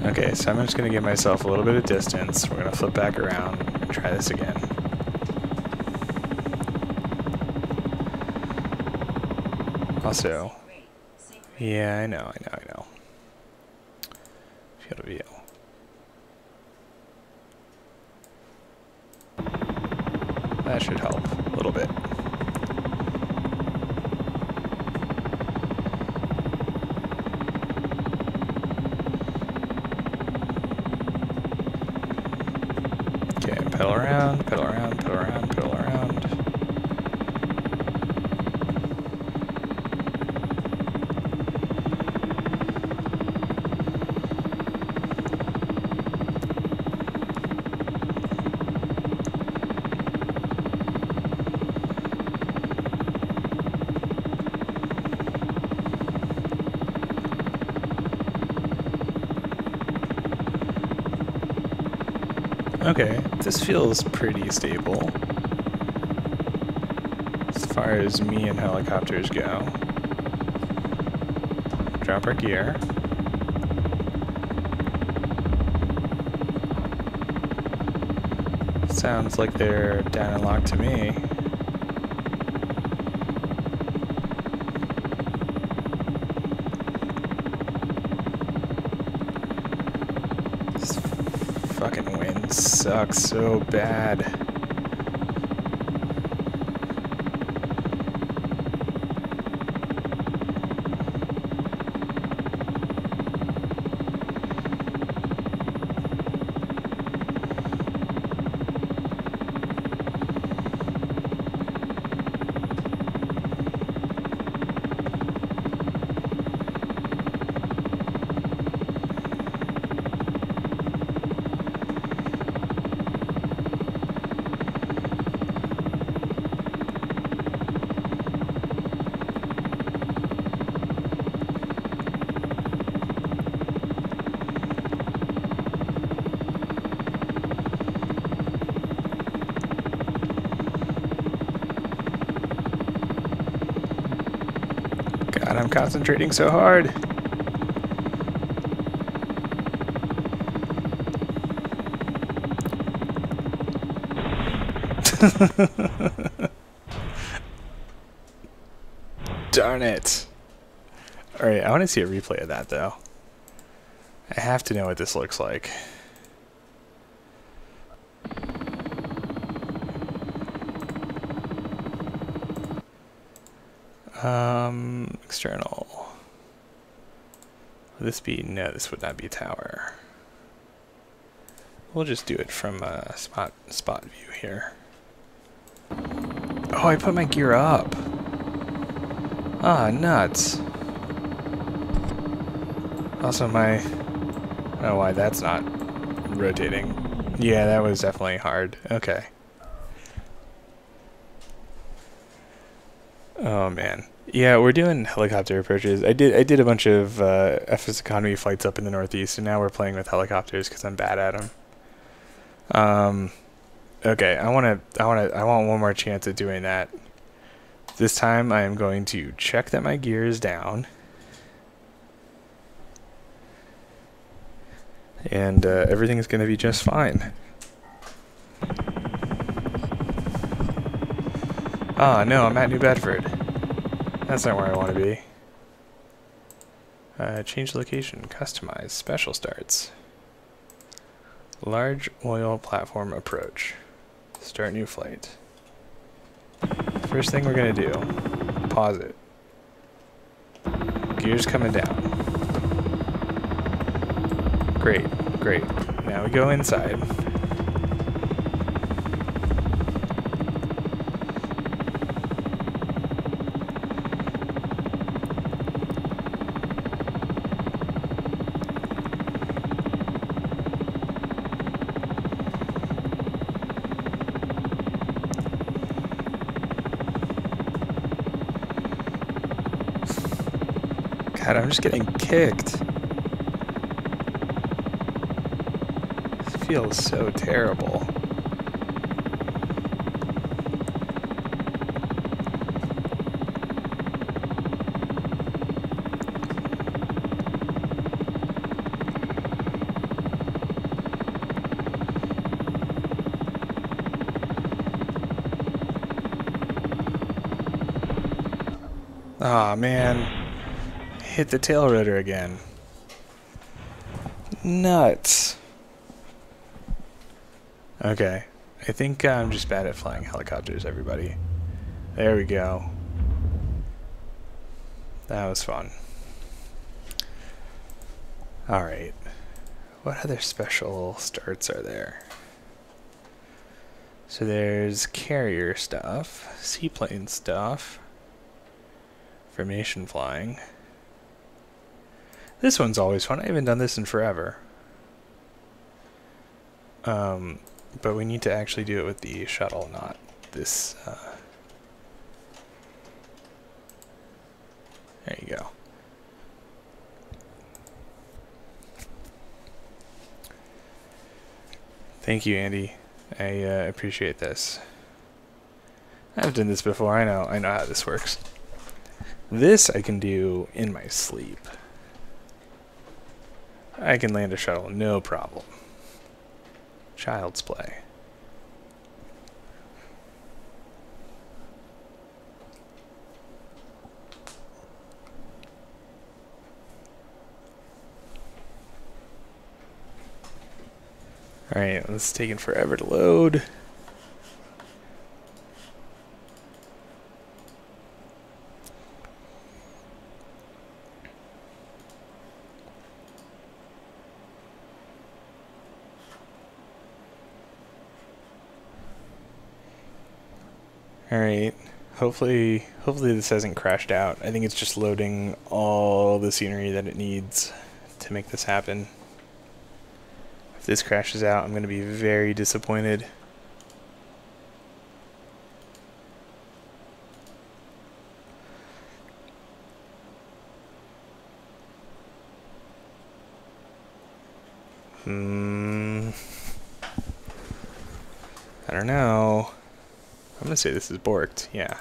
Okay, so I'm just going to give myself a little bit of distance. We're going to flip back around and try this again. Also, yeah, I know. Field of view. That should help a little bit. Pedal around, pedal around, pedal around, pedal around. Okay, this feels pretty stable as far as me and helicopters go. Drop our gear. Sounds like they're down and locked to me. This fucking wind sucks so bad. God, I'm concentrating so hard. Darn it. Alright, I want to see a replay of that, though. I have to know what this looks like. External. Would this be? No, this would not be a tower. We'll just do it from spot view here. Oh, I put my gear up. Ah, nuts. Also, I don't know why that's not rotating. Yeah, that was definitely hard. Okay. Oh man. Yeah, we're doing helicopter approaches. I did a bunch of FS economy flights up in the Northeast, and now we're playing with helicopters because I'm bad at them. Okay, I want one more chance at doing that. This time I am going to check that my gear is down. And everything is going to be just fine. Ah, no, I'm at New Bedford. That's not where I want to be. Change location, customize, special starts. Large oil platform approach. Start new flight. First thing we're going to do, pause it. Gear's coming down. Great, great. Now we go inside. God, I'm just getting kicked. This feels so terrible. Aw, man. Hit the tail rotor again. Nuts. Okay. I think I'm just bad at flying helicopters, everybody. There we go. That was fun. Alright. What other special starts are there? So there's carrier stuff, seaplane stuff, formation flying. This one's always fun. I haven't done this in forever. But we need to actually do it with the shuttle, not this. There you go. Thank you, Andy. I appreciate this. I've done this before. I know how this works. This I can do in my sleep. I can land a shuttle, no problem. Child's play. Alright, this is taking forever to load. Alright, hopefully this hasn't crashed out. I think it's just loading all the scenery that it needs to make this happen. If this crashes out, I'm going to be very disappointed. I don't know. I'm going to say this is borked. Yeah.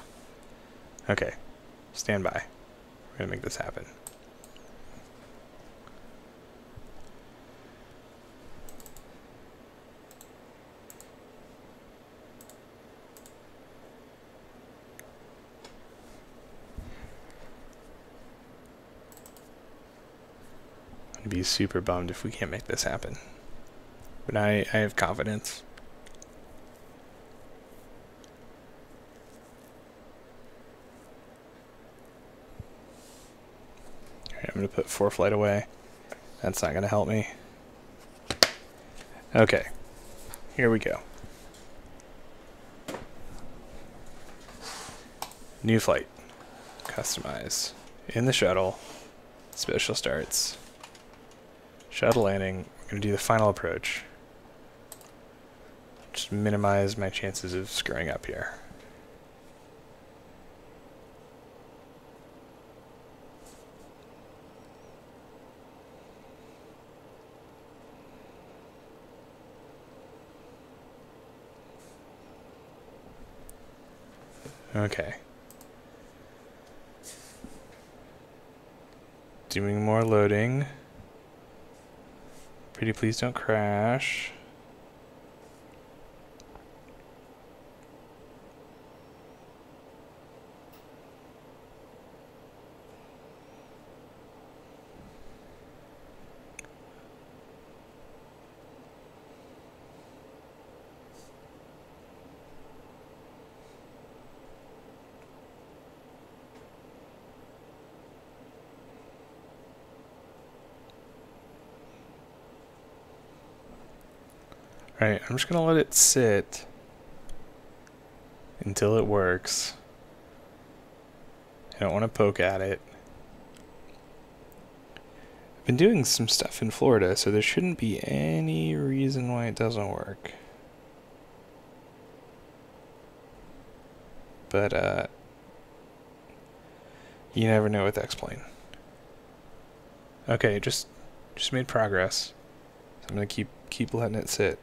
Okay. Stand by. We're going to make this happen. I'd be super bummed if we can't make this happen. But I have confidence. Alright, I'm going to put 4 flight away. That's not going to help me. Okay. Here we go. New flight. Customize. In the shuttle. Special starts. Shuttle landing. We're going to do the final approach. Just minimize my chances of screwing up here. Okay. Doing more loading. Pretty please don't crash. Alright, I'm just going to let it sit until it works. I don't want to poke at it. I've been doing some stuff in Florida, so there shouldn't be any reason why it doesn't work. But, you never know with X-Plane. Okay, just made progress. So I'm going to keep letting it sit.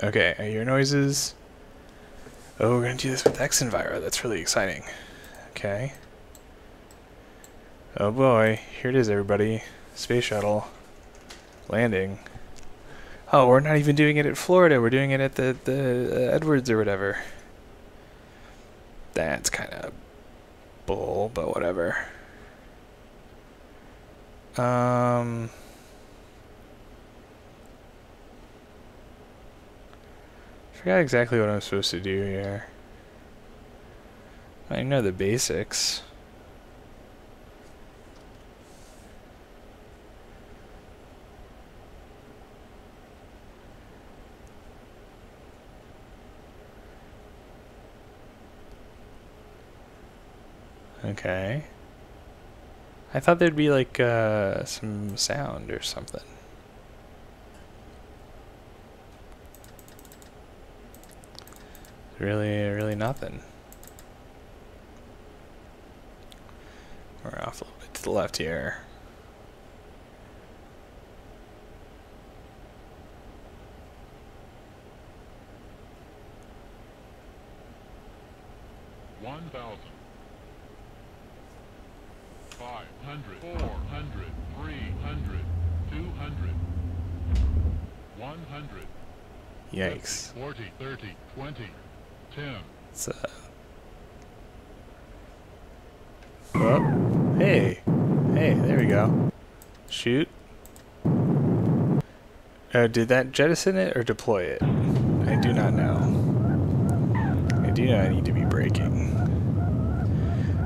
Okay, I hear noises. Oh, we're gonna do this with X-Enviro. That's really exciting. Okay. Oh boy, here it is, everybody. Space shuttle landing. Oh, we're not even doing it at Florida. We're doing it at the Edwards or whatever. That's kind of bull, but whatever. Forgot exactly what I'm supposed to do here. I know the basics. Okay. I thought there'd be like some sound or something. Really nothing. We're off a little bit to the left here. $1,000, $500, $400, $300, $200, $100. Yikes. 40, 30, 20, 10. It's oh, hey, there we go. Shoot. Did that jettison it or deploy it? I do not know. I do not need to be braking.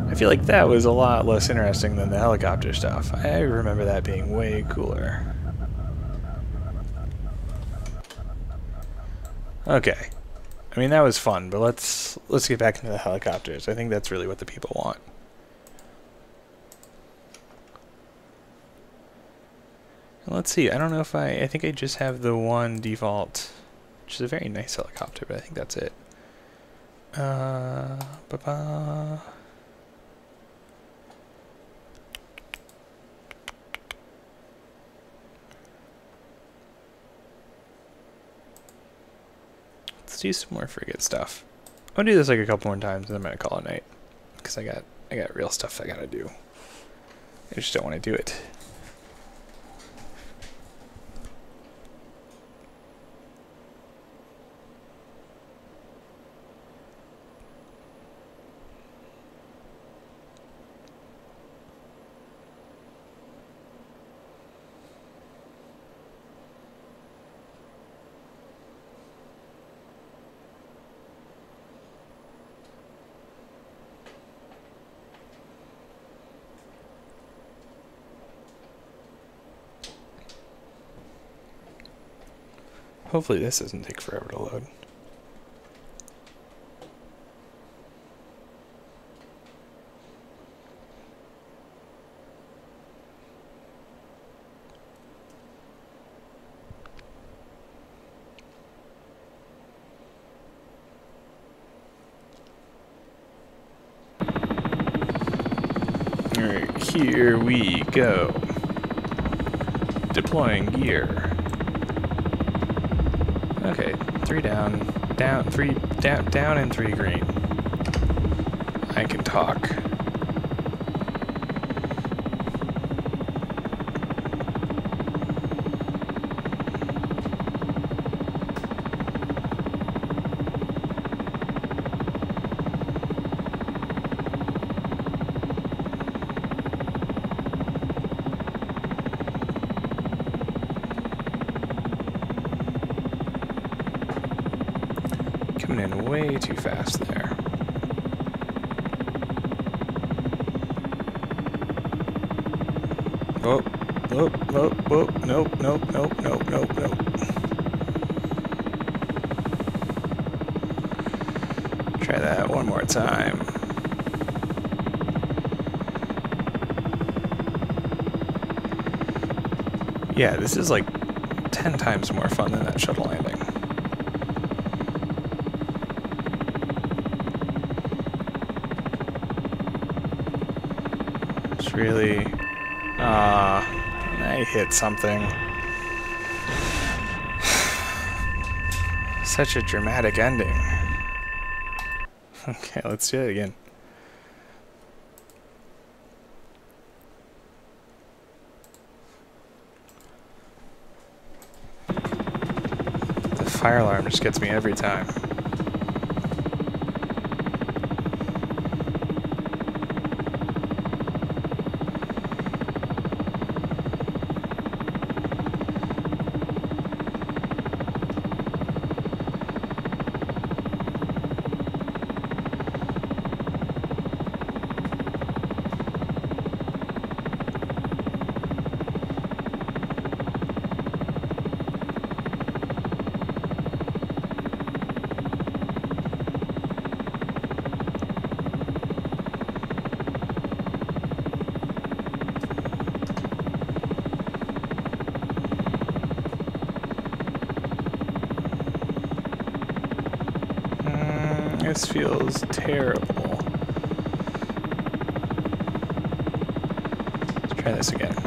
I feel like that was a lot less interesting than the helicopter stuff. I remember that being way cooler. Okay. I mean, that was fun, but let's get back into the helicopters. I think that's really what the people want. And let's see. I don't know if I think I just have the one default, which is a very nice helicopter, but I think that's it. Ba-ba. Let's do some more frigate stuff. I'll do this like a couple more times and I'm gonna call it night. Because I got real stuff I gotta do. I just don't want to do it. Hopefully this doesn't take forever to load. Alright, here we go. Deploying gear. Okay, 3 down, 3 down and 3 green. I can talk. Coming in way too fast there. Oh, oh, oh, oh, nope, nope, nope, nope, nope, nope. Try that one more time. Yeah, this is like 10 times more fun than that shuttle landing. Really, I hit something. Such a dramatic ending. Okay, let's do it again. The fire alarm just gets me every time. This feels terrible. Let's try this again.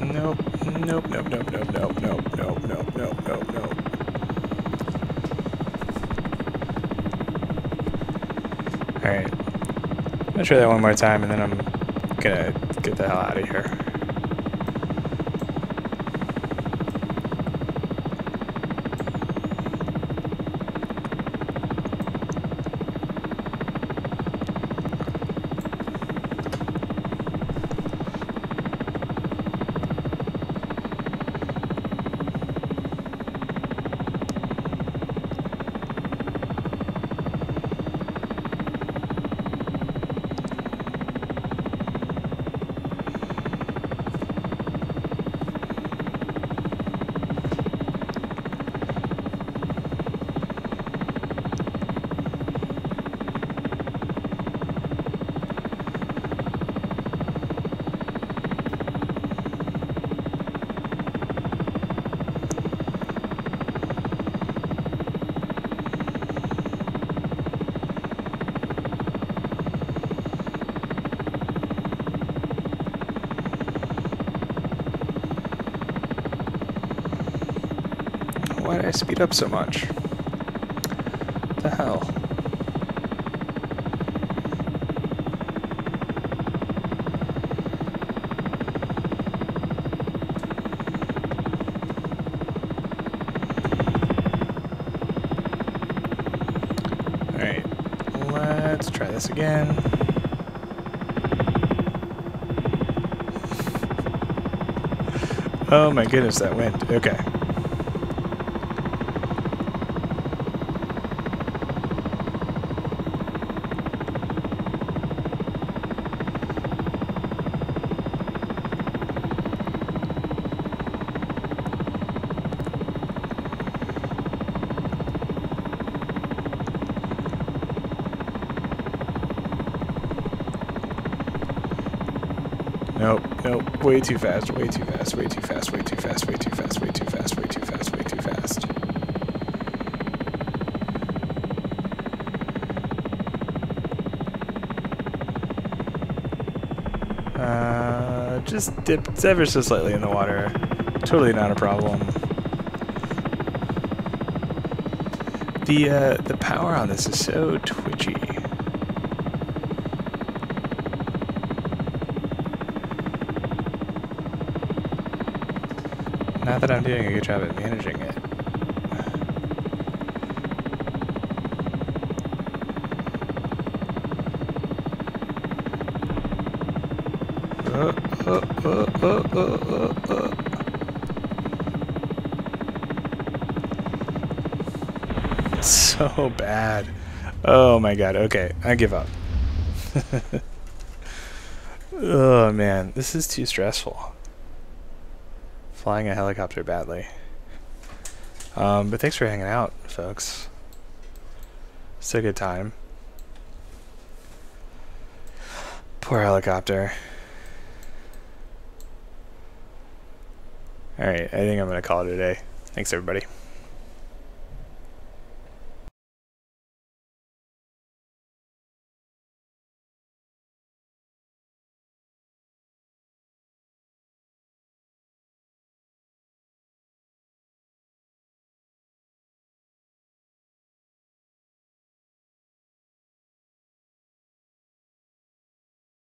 Nope, nope, nope, nope, nope, nope, nope, nope, nope, nope, nope, nope. Alright. I'm gonna try that one more time and then I'm gonna get the hell out of here. Why did I speed up so much? What the hell? Alright, let's try this again. Oh my goodness, that wind. Okay. Nope, nope, way too fast, way too fast, way too fast, way too fast, way too fast, way too fast, way too fast, way too fast. Just dipped ever so slightly in the water. Totally not a problem. The power on this is so twitchy. Not that I'm doing a good job at managing it. So bad. Oh my god, okay, I give up. Oh man, this is too stressful. Flying a helicopter badly. But thanks for hanging out, folks. It's a good time. Poor helicopter. Alright, I think I'm gonna call it a day. Thanks everybody.